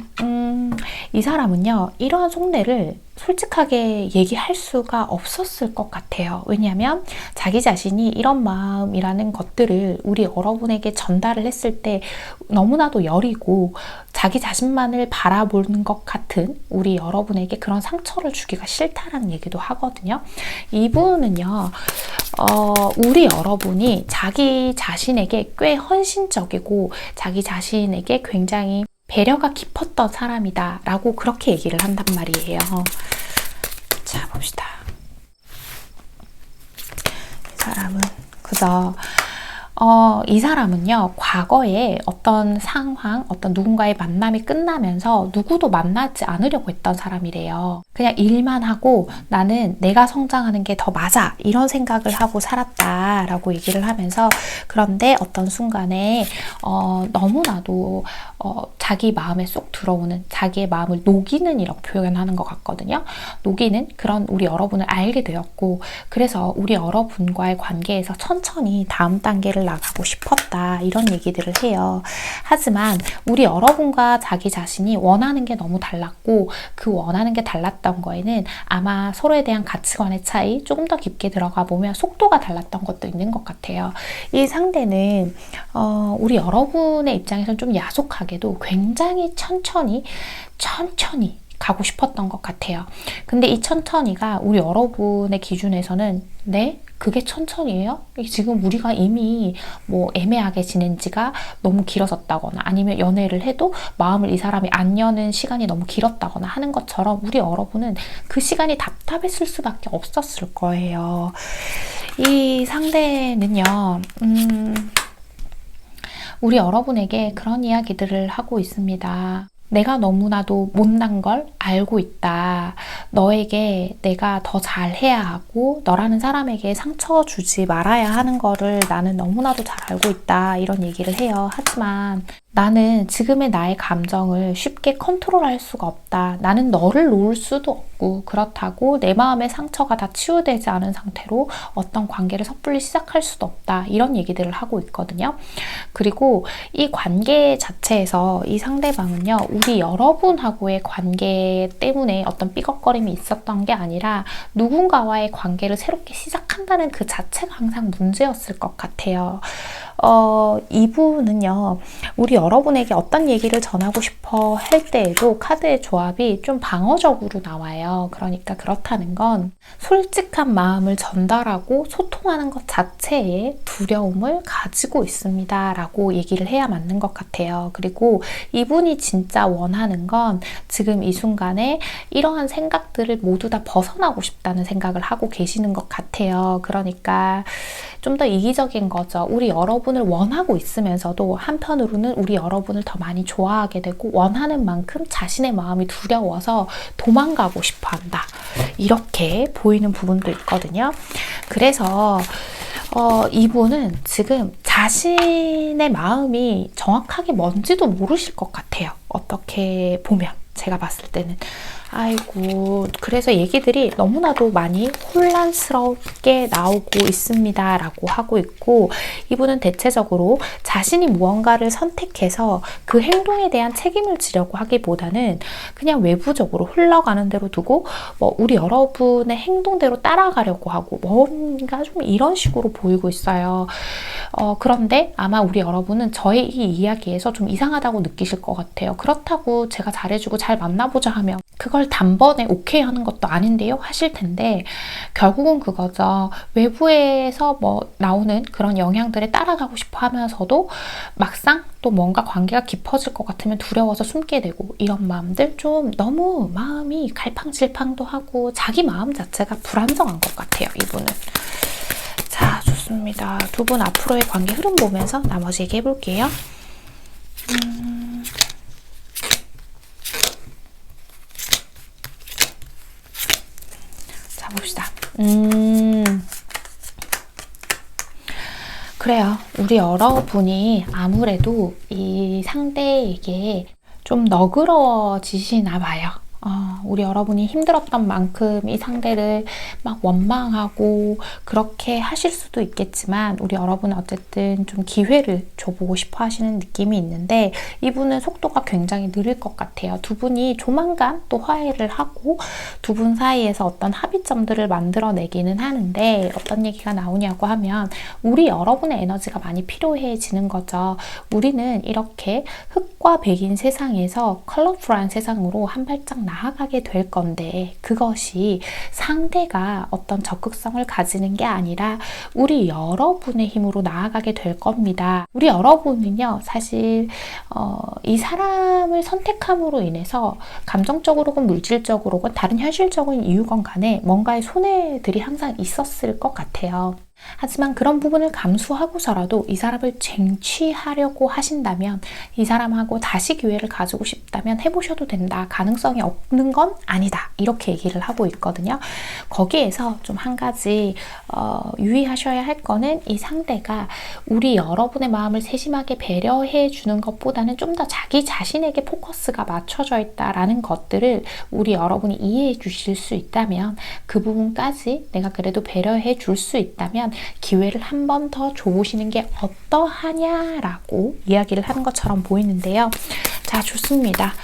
이 사람은요, 이러한 속내를 솔직하게 얘기할 수가 없었을 것 같아요. 왜냐하면 자기 자신이 이런 마음이라는 것들을 우리 여러분에게 전달을 했을 때 너무나도 여리고 자기 자신만을 바라보는 것 같은 우리 여러분에게 그런 상처를 주기가 싫다라는 얘기도 하거든요. 이분은요, 우리 여러분이 자기 자신에게 꽤 헌신적이고 자기 자신에게 굉장히 배려가 깊었던 사람이다 라고 그렇게 얘기를 한단 말이에요. 자, 봅시다. 이 사람은 그저 이 사람은요, 과거에 어떤 상황, 어떤 누군가의 만남이 끝나면서 누구도 만나지 않으려고 했던 사람이래요. 그냥 일만 하고 나는 내가 성장하는 게 더 맞아, 이런 생각을 하고 살았다라고 얘기를 하면서, 그런데 어떤 순간에 너무나도 자기 마음에 쏙 들어오는, 자기의 마음을 녹이는, 이렇게 표현하는 것 같거든요. 녹이는 그런 우리 여러분을 알게 되었고, 그래서 우리 여러분과의 관계에서 천천히 다음 단계를 나가고 싶었다, 이런 얘기들을 해요. 하지만 우리 여러분과 자기 자신이 원하는 게 너무 달랐고, 그 원하는 게 달랐던 거에는 아마 서로에 대한 가치관의 차이, 조금 더 깊게 들어가 보면 속도가 달랐던 것도 있는 것 같아요. 이 상대는 우리 여러분의 입장에서는 좀 야속하게도 굉장히 천천히 가고 싶었던 것 같아요. 근데 이 천천히가 우리 여러분의 기준에서는, 네? 그게 천천히예요? 지금 우리가 이미 뭐 애매하게 지낸 지가 너무 길어졌다거나, 아니면 연애를 해도 마음을 이 사람이 안 여는 시간이 너무 길었다거나 하는 것처럼 우리 여러분은 그 시간이 답답했을 수밖에 없었을 거예요. 이 상대는요, 우리 여러분에게 그런 이야기들을 하고 있습니다. 내가 너무나도 못난 걸 알고 있다. 너에게 내가 더 잘해야 하고 너라는 사람에게 상처 주지 말아야 하는 거를 나는 너무나도 잘 알고 있다. 이런 얘기를 해요. 하지만 나는 지금의 나의 감정을 쉽게 컨트롤할 수가 없다. 나는 너를 놓을 수도 없고, 그렇다고 내 마음의 상처가 다 치유되지 않은 상태로 어떤 관계를 섣불리 시작할 수도 없다. 이런 얘기들을 하고 있거든요. 그리고 이 관계 자체에서 이 상대방은요, 우리 여러분하고의 관계 때문에 어떤 삐걱거림이 있었던 게 아니라 누군가와의 관계를 새롭게 시작한다는 그 자체가 항상 문제였을 것 같아요. 이분은요, 우리 여러분에게 어떤 얘기를 전하고 싶어 할 때에도 카드의 조합이 좀 방어적으로 나와요. 그러니까 그렇다는 건 솔직한 마음을 전달하고 소통하는 것 자체에 두려움을 가지고 있습니다 라고 얘기를 해야 맞는 것 같아요. 그리고 이분이 진짜 원하는 건 지금 이 순간에 이러한 생각들을 모두 다 벗어나고 싶다는 생각을 하고 계시는 것 같아요. 그러니까 좀 더 이기적인 거죠. 우리 여러분을 원하고 있으면서도 한편으로는 우리 여러분을 더 많이 좋아하게 되고 원하는 만큼 자신의 마음이 두려워서 도망가고 싶어 한다. 이렇게 보이는 부분도 있거든요. 그래서 이분은 지금 자신의 마음이 정확하게 뭔지도 모르실 것 같아요. 어떻게 보면 제가 봤을 때는 아이고, 그래서 얘기들이 너무나도 많이 혼란스럽게 나오고 있습니다 라고 하고 있고, 이분은 대체적으로 자신이 무언가를 선택해서 그 행동에 대한 책임을 지려고 하기보다는 그냥 외부적으로 흘러가는 대로 두고 우리 여러분의 행동대로 따라가려고 하고 뭔가 좀 이런 식으로 보이고 있어요. 그런데 아마 우리 여러분은 저의 이 이야기에서 좀 이상하다고 느끼실 것 같아요. 그렇다고 제가 잘해주고 잘 만나보자 하면 그걸 단번에 오케이 하는 것도 아닌데요? 하실 텐데 결국은 그거죠. 외부에서 나오는 그런 영향들에 따라가고 싶어 하면서도 막상 또 뭔가 관계가 깊어질 것 같으면 두려워서 숨게 되고 이런 마음들 좀 너무 마음이 갈팡질팡도 하고 자기 마음 자체가 불안정한 것 같아요. 이분은. 자, 좋습니다. 두 분 앞으로의 관계 흐름 보면서 나머지 얘기해 볼게요. 자, 봅시다. 그래요. 우리 여러분이 아무래도 이 상대에게 좀 너그러워지시나 봐요. 우리 여러분이 힘들었던 만큼 이 상대를 막 원망하고 그렇게 하실 수도 있겠지만 우리 여러분은 어쨌든 좀 기회를 줘보고 싶어 하시는 느낌이 있는데 이분은 속도가 굉장히 느릴 것 같아요. 두 분이 조만간 또 화해를 하고 두 분 사이에서 어떤 합의점들을 만들어내기는 하는데 어떤 얘기가 나오냐고 하면 우리 여러분의 에너지가 많이 필요해지는 거죠. 우리는 이렇게 흑과 백인 세상에서 컬러풀한 세상으로 한 발짝 나아가게 될 건데 그것이 상대가 어떤 적극성을 가지는 게 아니라 우리 여러분의 힘으로 나아가게 될 겁니다. 우리 여러분은요 사실 이 사람을 선택함으로 인해서 감정적으로건 물질적으로건 다른 현실적인 이유건 간에 뭔가의 손해들이 항상 있었을 것 같아요. 하지만 그런 부분을 감수하고서라도 이 사람을 쟁취하려고 하신다면 이 사람하고 다시 기회를 가지고 싶다면 해보셔도 된다. 가능성이 없는 건 아니다. 이렇게 얘기를 하고 있거든요. 거기에서 좀 한 가지 유의하셔야 할 거는 이 상대가 우리 여러분의 마음을 세심하게 배려해 주는 것보다는 좀 더 자기 자신에게 포커스가 맞춰져 있다라는 것들을 우리 여러분이 이해해 주실 수 있다면 그 부분까지 내가 그래도 배려해 줄 수 있다면 기회를 한 번 더 줘보시는 게 어떠하냐라고 이야기를 하는 것처럼 보이는데요. 자, 좋습니다.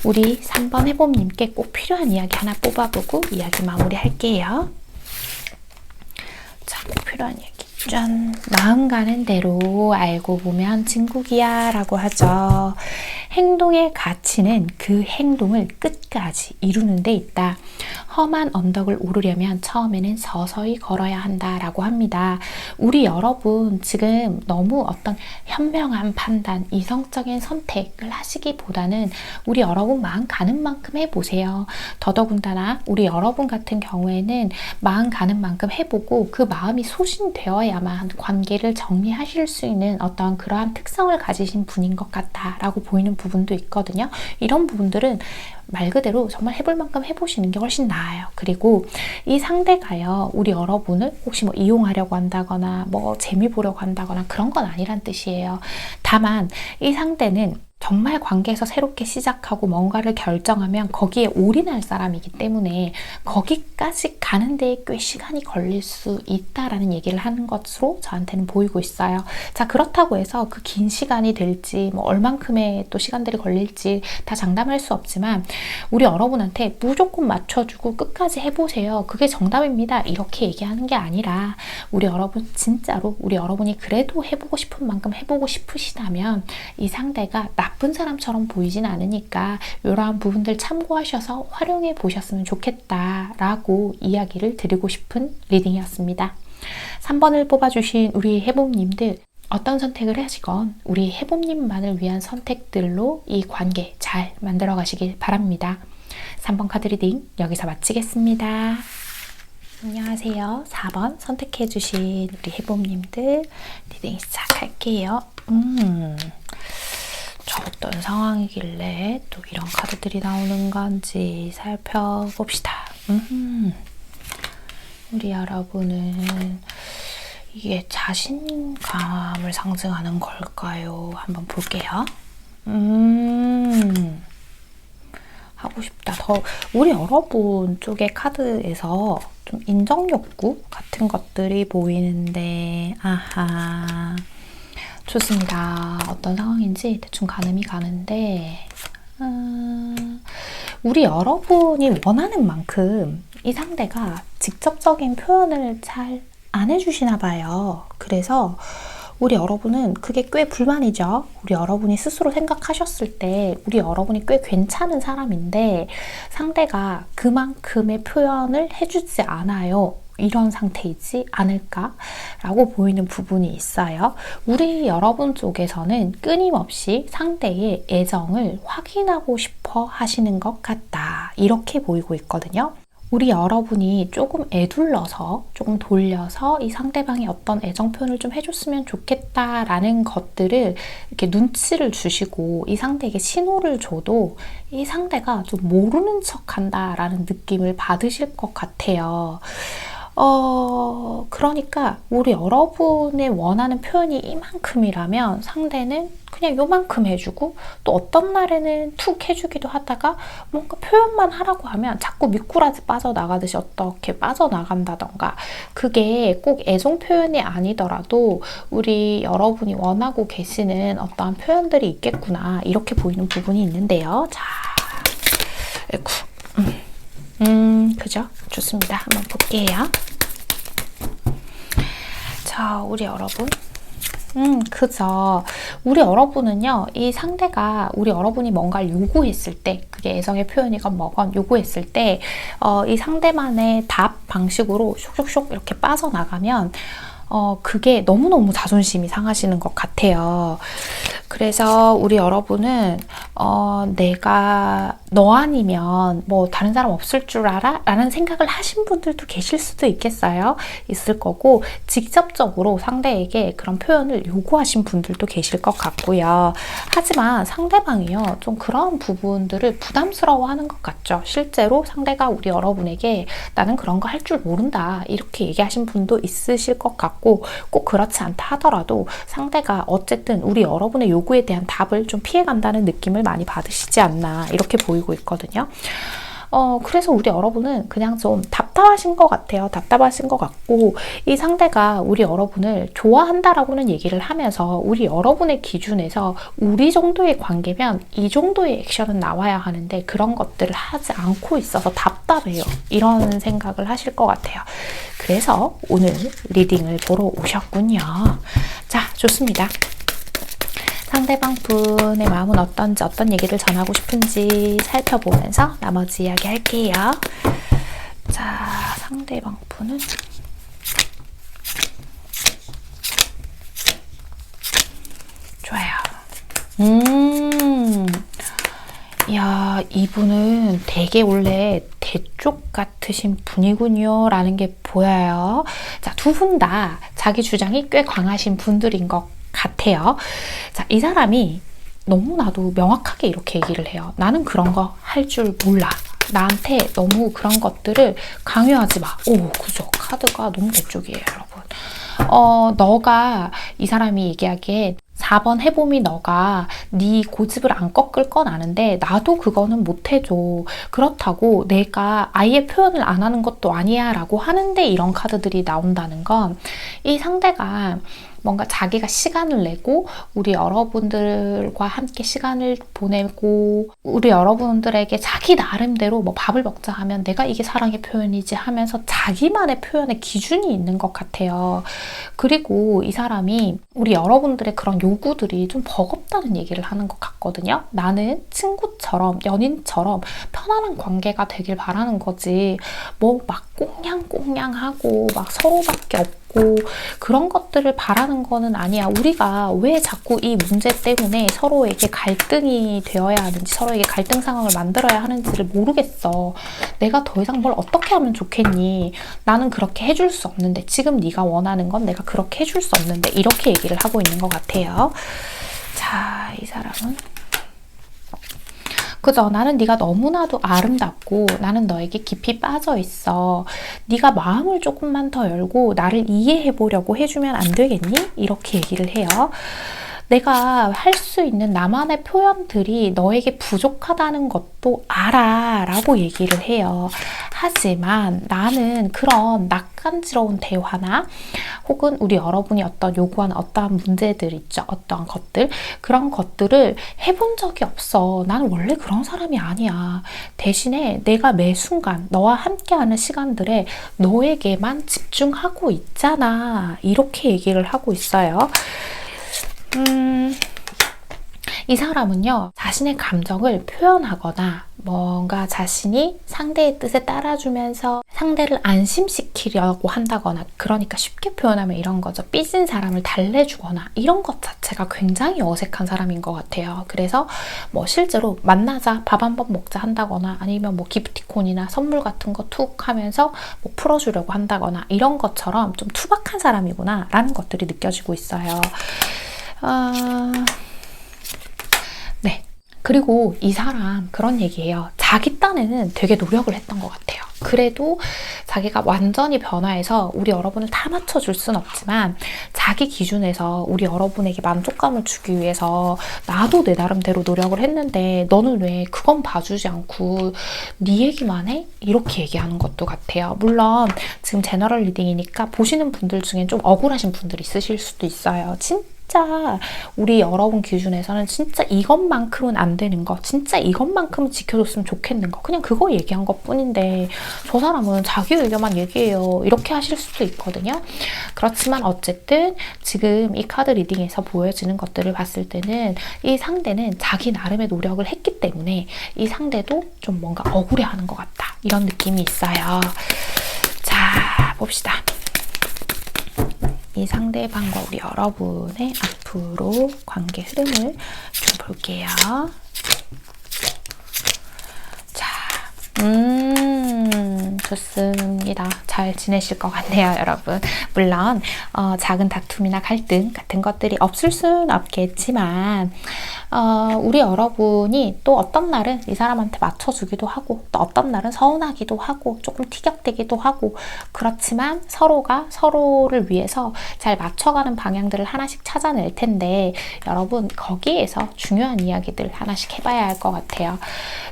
우리 3번 해봄님께 꼭 필요한 이야기 하나 뽑아보고 이야기 마무리할게요. 자, 꼭 필요한 이야기. 짠! 마음 가는 대로 알고 보면 진국이야 라고 하죠. 행동의 가치는 그 행동을 끝까지 이루는 데 있다. 험한 언덕을 오르려면 처음에는 서서히 걸어야 한다라고 합니다. 우리 여러분 지금 너무 어떤 현명한 판단, 이성적인 선택을 하시기보다는 우리 여러분 마음 가는 만큼 해보세요. 더더군다나 우리 여러분 같은 경우에는 마음 가는 만큼 해보고 그 마음이 소신되어야만 관계를 정리하실 수 있는 어떤 그러한 특성을 가지신 분인 것 같다라고 보이는 부분도 있거든요. 이런 부분들은 말 그대로 정말 해볼 만큼 해보시는 게 훨씬 나아요. 그리고 이 상대가요, 우리 여러분을 혹시 이용하려고 한다거나 재미 보려고 한다거나 그런 건 아니란 뜻이에요. 다만 이 상대는 정말 관계에서 새롭게 시작하고 뭔가를 결정하면 거기에 올인할 사람이기 때문에 거기까지 가는 데에 꽤 시간이 걸릴 수 있다라는 얘기를 하는 것으로 저한테는 보이고 있어요. 자, 그렇다고 해서 그 긴 시간이 될지 뭐 얼만큼의 또 시간들이 걸릴지 다 장담할 수 없지만 우리 여러분한테 무조건 맞춰주고 끝까지 해보세요. 그게 정답입니다. 이렇게 얘기하는 게 아니라 우리 여러분 진짜로 우리 여러분이 그래도 해보고 싶은 만큼 해보고 싶으시다면 이 상대가 나쁜 사람처럼 보이진 않으니까 이러한 부분들 참고하셔서 활용해 보셨으면 좋겠다라고 이야기를 드리고 싶은 리딩이었습니다. 3번을 뽑아주신 우리 해봄님들 어떤 선택을 하시건 우리 해봄님만을 위한 선택들로 이 관계 잘 만들어 가시길 바랍니다. 3번 카드 리딩 여기서 마치겠습니다. 안녕하세요. 4번 선택해주신 우리 해봄님들 리딩 시작할게요. 저 어떤 상황이길래 또 이런 카드들이 나오는 건지 살펴봅시다. 우리 여러분은 이게 자신감을 상징하는 걸까요? 한번 볼게요. 하고 싶다. 더 우리 여러분 쪽의 카드에서 좀 인정 욕구 같은 것들이 보이는데 아하. 좋습니다. 어떤 상황인지 대충 가늠이 가는데 우리 여러분이 원하는 만큼 이 상대가 직접적인 표현을 잘 안 해주시나 봐요. 그래서 우리 여러분은 그게 꽤 불만이죠. 우리 여러분이 스스로 생각하셨을 때 우리 여러분이 꽤 괜찮은 사람인데 상대가 그만큼의 표현을 해주지 않아요. 이런 상태이지 않을까라고 보이는 부분이 있어요. 우리 여러분 쪽에서는 끊임없이 상대의 애정을 확인하고 싶어 하시는 것 같다. 이렇게 보이고 있거든요. 우리 여러분이 조금 애둘러서 조금 돌려서 이 상대방이 어떤 애정 표현을 좀 해줬으면 좋겠다라는 것들을 이렇게 눈치를 주시고 이 상대에게 신호를 줘도 이 상대가 좀 모르는 척한다라는 느낌을 받으실 것 같아요. 그러니까 우리 여러분의 원하는 표현이 이만큼이라면 상대는 그냥 요만큼 해주고 또 어떤 날에는 툭 해주기도 하다가 뭔가 표현만 하라고 하면 자꾸 미꾸라지 빠져나가듯이 어떻게 빠져나간다던가 그게 꼭 애정 표현이 아니더라도 우리 여러분이 원하고 계시는 어떠한 표현들이 있겠구나 이렇게 보이는 부분이 있는데요. 자, 그죠? 좋습니다. 한번 볼게요. 자, 우리 여러분. 그죠. 우리 여러분은요, 이 상대가 우리 여러분이 뭔가를 요구했을 때, 그게 애정의 표현이건 뭐건 요구했을 때, 이 상대만의 답 방식으로 쇽쇽쇽 이렇게 빠져나가면, 그게 너무너무 자존심이 상하시는 것 같아요. 그래서 우리 여러분은 내가 너 아니면 뭐 다른 사람 없을 줄 알아? 라는 생각을 하신 분들도 계실 수도 있겠어요. 있을 거고 직접적으로 상대에게 그런 표현을 요구하신 분들도 계실 것 같고요. 하지만 상대방이요. 좀 그런 부분들을 부담스러워하는 것 같죠. 실제로 상대가 우리 여러분에게 나는 그런 거 할 줄 모른다. 이렇게 얘기하신 분도 있으실 것 같고 꼭 그렇지 않다 하더라도 상대가 어쨌든 우리 여러분의 요구에 대한 답을 좀 피해간다는 느낌을 많이 받으시지 않나 이렇게 보이고 있거든요. 그래서 우리 여러분은 그냥 좀 답답하신 것 같아요. 답답하신 것 같고 이 상대가 우리 여러분을 좋아한다라고는 얘기를 하면서 우리 여러분의 기준에서 우리 정도의 관계면 이 정도의 액션은 나와야 하는데 그런 것들을 하지 않고 있어서 답답해요. 이런 생각을 하실 것 같아요. 그래서 오늘 리딩을 보러 오셨군요. 자, 좋습니다. 상대방 분의 마음은 어떤지 어떤 얘기를 전하고 싶은지 살펴보면서 나머지 이야기 할게요. 자, 상대방 분은 좋아요. 이야, 이분은 되게 원래 대쪽 같으신 분이군요 라는 게 보여요. 자, 두 분 다 자기 주장이 꽤 강하신 분들인 것 같아요. 자, 이 사람이 너무나도 명확하게 이렇게 얘기를 해요. 나는 그런 거 할 줄 몰라. 나한테 너무 그런 것들을 강요하지 마. 오, 그죠. 카드가 너무 대쪽이에요, 여러분. 너가 이 사람이 얘기하기에 4번 해봄이 너가 네 고집을 안 꺾을 건 아는데 나도 그거는 못 해줘. 그렇다고 내가 아예 표현을 안 하는 것도 아니야 라고 하는데 이런 카드들이 나온다는 건 이 상대가 뭔가 자기가 시간을 내고 우리 여러분들과 함께 시간을 보내고 우리 여러분들에게 자기 나름대로 뭐 밥을 먹자 하면 내가 이게 사랑의 표현이지 하면서 자기만의 표현의 기준이 있는 것 같아요. 그리고 이 사람이 우리 여러분들의 그런 요구들이 좀 버겁다는 얘기를 하는 것 같거든요. 나는 친구처럼 연인처럼 편안한 관계가 되길 바라는 거지 뭐 막 꽁냥꽁냥하고 막 서로밖에 없고 그런 것들을 바라는 거는 아니야. 우리가 왜 자꾸 이 문제 때문에 서로에게 갈등이 되어야 하는지 서로에게 갈등 상황을 만들어야 하는지를 모르겠어. 내가 더 이상 뭘 어떻게 하면 좋겠니? 나는 그렇게 해줄 수 없는데 지금 네가 원하는 건 내가 그렇게 해줄 수 없는데 이렇게 얘기를 하고 있는 것 같아요. 자, 이 사람은 그죠? 나는 네가 너무나도 아름답고 나는 너에게 깊이 빠져 있어. 네가 마음을 조금만 더 열고 나를 이해해 보려고 해주면 안 되겠니? 이렇게 얘기를 해요. 내가 할 수 있는 나만의 표현들이 너에게 부족하다는 것도 알아 라고 얘기를 해요. 하지만 나는 그런 낯간지러운 대화나 혹은 우리 여러분이 어떤 요구하는 어떠한 문제들 있죠. 어떠한 것들 그런 것들을 해본 적이 없어. 나는 원래 그런 사람이 아니야. 대신에 내가 매 순간 너와 함께하는 시간들에 너에게만 집중하고 있잖아. 이렇게 얘기를 하고 있어요. 이 사람은요, 자신의 감정을 표현하거나 뭔가 자신이 상대의 뜻에 따라주면서 상대를 안심시키려고 한다거나 그러니까 쉽게 표현하면 이런 거죠. 삐진 사람을 달래주거나 이런 것 자체가 굉장히 어색한 사람인 것 같아요. 그래서 뭐 실제로 만나자 밥 한번 먹자 한다거나 아니면 뭐 기프티콘이나 선물 같은 거 툭 하면서 뭐 풀어주려고 한다거나 이런 것처럼 좀 투박한 사람이구나 라는 것들이 느껴지고 있어요. 네. 그리고 이 사람 그런 얘기예요. 자기 딴에는 되게 노력을 했던 것 같아요. 그래도 자기가 완전히 변화해서 우리 여러분을 다 맞춰줄 순 없지만 자기 기준에서 우리 여러분에게 만족감을 주기 위해서 나도 내 나름대로 노력을 했는데 너는 왜 그건 봐주지 않고 네 얘기만 해? 이렇게 얘기하는 것도 같아요. 물론 지금 제너럴 리딩이니까 보시는 분들 중엔 좀 억울하신 분들이 있으실 수도 있어요. 진짜 우리 여러분 기준에서는 진짜 이것만큼은 안 되는 거 진짜 이것만큼은 지켜줬으면 좋겠는 거 그냥 그거 얘기한 것 뿐인데 저 사람은 자기 의견만 얘기해요 이렇게 하실 수도 있거든요. 그렇지만 어쨌든 지금 이 카드 리딩에서 보여지는 것들을 봤을 때는 이 상대는 자기 나름의 노력을 했기 때문에 이 상대도 좀 뭔가 억울해하는 것 같다 이런 느낌이 있어요. 자, 봅시다. 이 상대방과 우리 여러분의 앞으로 관계 흐름을 좀 볼게요. 자, 좋습니다. 잘 지내실 것 같네요, 여러분. 물론 작은 다툼이나 갈등 같은 것들이 없을 수는 없겠지만 우리 여러분이 또 어떤 날은 이 사람한테 맞춰주기도 하고 또 어떤 날은 서운하기도 하고 조금 티격태기도 하고 그렇지만 서로가 서로를 위해서 잘 맞춰가는 방향들을 하나씩 찾아낼 텐데 여러분 거기에서 중요한 이야기들 하나씩 해봐야 할 것 같아요.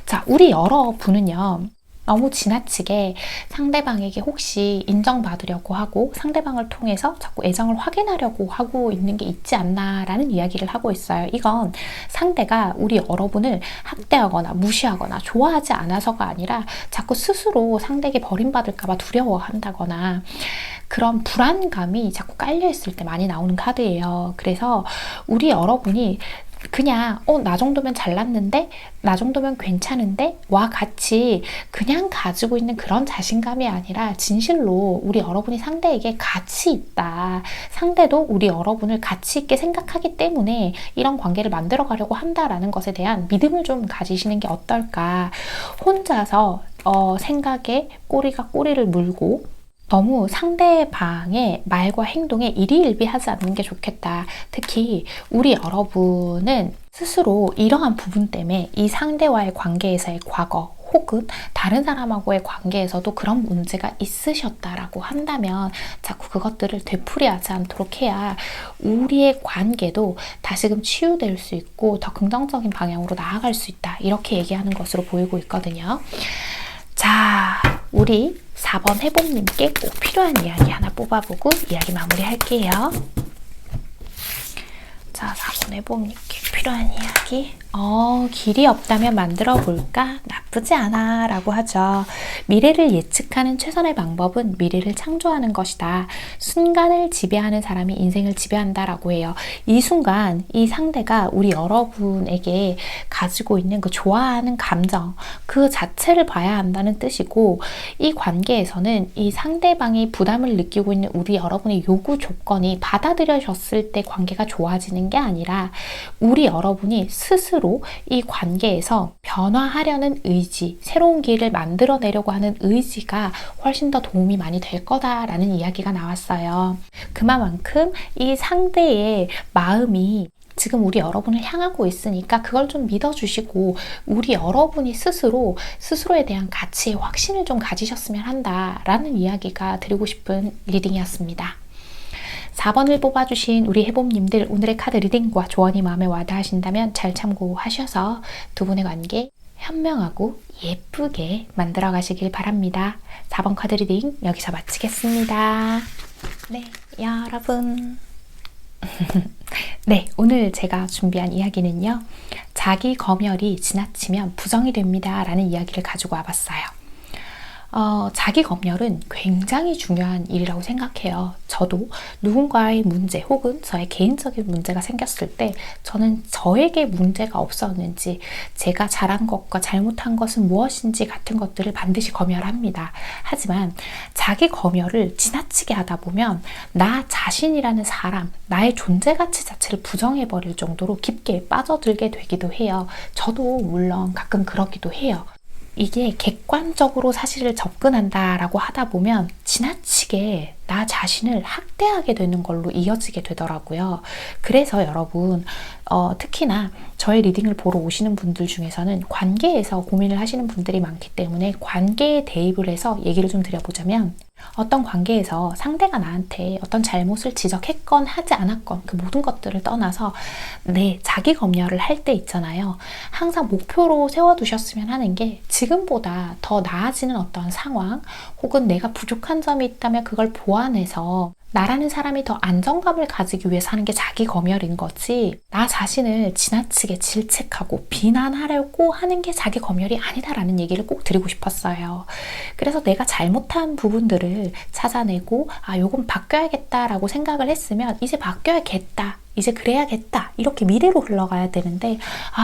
자, 우리 여러분은요. 너무 지나치게 상대방에게 혹시 인정받으려고 하고 상대방을 통해서 자꾸 애정을 확인하려고 하고 있는 게 있지 않나라는 이야기를 하고 있어요. 이건 상대가 우리 여러분을 학대하거나 무시하거나 좋아하지 않아서가 아니라 자꾸 스스로 상대에게 버림받을까 봐 두려워한다거나 그런 불안감이 자꾸 깔려있을 때 많이 나오는 카드예요. 그래서 우리 여러분이 그냥 나 정도면 잘났는데 나 정도면 괜찮은데 와 같이 그냥 가지고 있는 그런 자신감이 아니라 진실로 우리 여러분이 상대에게 가치 있다. 상대도 우리 여러분을 가치 있게 생각하기 때문에 이런 관계를 만들어 가려고 한다라는 것에 대한 믿음을 좀 가지시는 게 어떨까. 혼자서 생각에 꼬리가 꼬리를 물고 너무 상대방의 말과 행동에 일희일비하지 않는 게 좋겠다. 특히 우리 여러분은 스스로 이러한 부분 때문에 이 상대와의 관계에서의 과거 혹은 다른 사람하고의 관계에서도 그런 문제가 있으셨다라고 한다면 자꾸 그것들을 되풀이하지 않도록 해야 우리의 관계도 다시금 치유될 수 있고 더 긍정적인 방향으로 나아갈 수 있다. 이렇게 얘기하는 것으로 보이고 있거든요. 자, 우리 4번 해봄님께 꼭 필요한 이야기 하나 뽑아보고 이야기 마무리할게요. 자, 4번 해봄님께 필요한 이야기. 길이 없다면 만들어 볼까? 나쁘지 않아 라고 하죠. 미래를 예측하는 최선의 방법은 미래를 창조하는 것이다. 순간을 지배하는 사람이 인생을 지배한다 라고 해요. 이 순간 이 상대가 우리 여러분에게 가지고 있는 그 좋아하는 감정 그 자체를 봐야 한다는 뜻이고, 이 관계에서는 이 상대방이 부담을 느끼고 있는 우리 여러분의 요구 조건이 받아들여졌을 때 관계가 좋아지는 게 아니라 우리 여러분이 스스로 이 관계에서 변화하려는 의지, 새로운 길을 만들어내려고 하는 의지가 훨씬 더 도움이 많이 될 거다라는 이야기가 나왔어요. 그만큼 이 상대의 마음이 지금 우리 여러분을 향하고 있으니까 그걸 좀 믿어주시고 우리 여러분이 스스로에 대한 가치에 확신을 좀 가지셨으면 한다라는 이야기가 드리고 싶은 리딩이었습니다. 4번을 뽑아주신 우리 해봄님들, 오늘의 카드 리딩과 조언이 마음에 와닿으신다면 잘 참고하셔서 두 분의 관계 현명하고 예쁘게 만들어 가시길 바랍니다. 4번 카드 리딩 여기서 마치겠습니다. 네, 여러분. 네, 오늘 제가 준비한 이야기는요. 자기 검열이 지나치면 부정이 됩니다 라는 이야기를 가지고 와봤어요. 자기 검열은 굉장히 중요한 일이라고 생각해요. 저도 누군가의 문제 혹은 저의 개인적인 문제가 생겼을 때 저는 저에게 문제가 없었는지, 제가 잘한 것과 잘못한 것은 무엇인지 같은 것들을 반드시 검열합니다. 하지만 자기 검열을 지나치게 하다 보면 나 자신이라는 사람, 나의 존재 가치 자체를 부정해버릴 정도로 깊게 빠져들게 되기도 해요. 저도 물론 가끔 그러기도 해요. 이게 객관적으로 사실을 접근한다라고 하다 보면 지나치게 나 자신을 학대하게 되는 걸로 이어지게 되더라고요. 그래서 여러분, 특히나 저의 리딩을 보러 오시는 분들 중에서는 관계에서 고민을 하시는 분들이 많기 때문에 관계에 대입을 해서 얘기를 좀 드려보자면, 어떤 관계에서 상대가 나한테 어떤 잘못을 지적했건 하지 않았건 그 모든 것들을 떠나서 내 자기 검열을 할 때 있잖아요. 항상 목표로 세워두셨으면 하는 게 지금보다 더 나아지는 어떤 상황 혹은 내가 부족한 점이 있다면 그걸 보완해서 나라는 사람이 더 안정감을 가지기 위해서 하는 게 자기 검열인 거지, 나 자신을 지나치게 질책하고 비난하려고 하는 게 자기 검열이 아니다라는 얘기를 꼭 드리고 싶었어요. 그래서 내가 잘못한 부분들을 찾아내고 요건 바뀌어야겠다라고 생각을 했으면 이제 바뀌어야겠다, 이제 그래야겠다, 이렇게 미래로 흘러가야 되는데,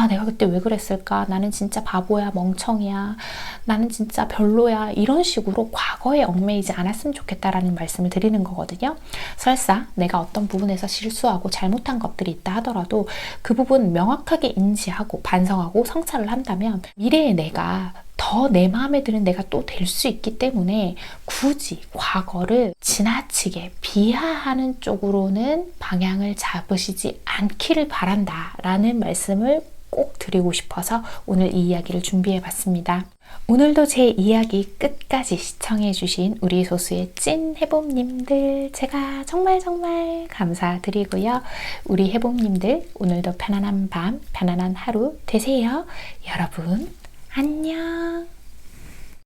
내가 그때 왜 그랬을까, 나는 진짜 바보야, 멍청이야, 나는 진짜 별로야, 이런 식으로 과거에 얽매이지 않았으면 좋겠다라는 말씀을 드리는 거거든요. 설사 내가 어떤 부분에서 실수하고 잘못한 것들이 있다 하더라도 그 부분 명확하게 인지하고 반성하고 성찰을 한다면 미래의 내가 더 내 마음에 드는 내가 또 될 수 있기 때문에 굳이 과거를 지나치게 비하하는 쪽으로는 방향을 잡으시지 않기를 바란다 라는 말씀을 꼭 드리고 싶어서 오늘 이 이야기를 준비해 봤습니다. 오늘도 제 이야기 끝까지 시청해주신 우리 소수의 찐 해봄님들, 제가 정말 감사드리고요. 우리 해봄님들, 오늘도 편안한 밤, 편안한 하루 되세요. 여러분, 안녕.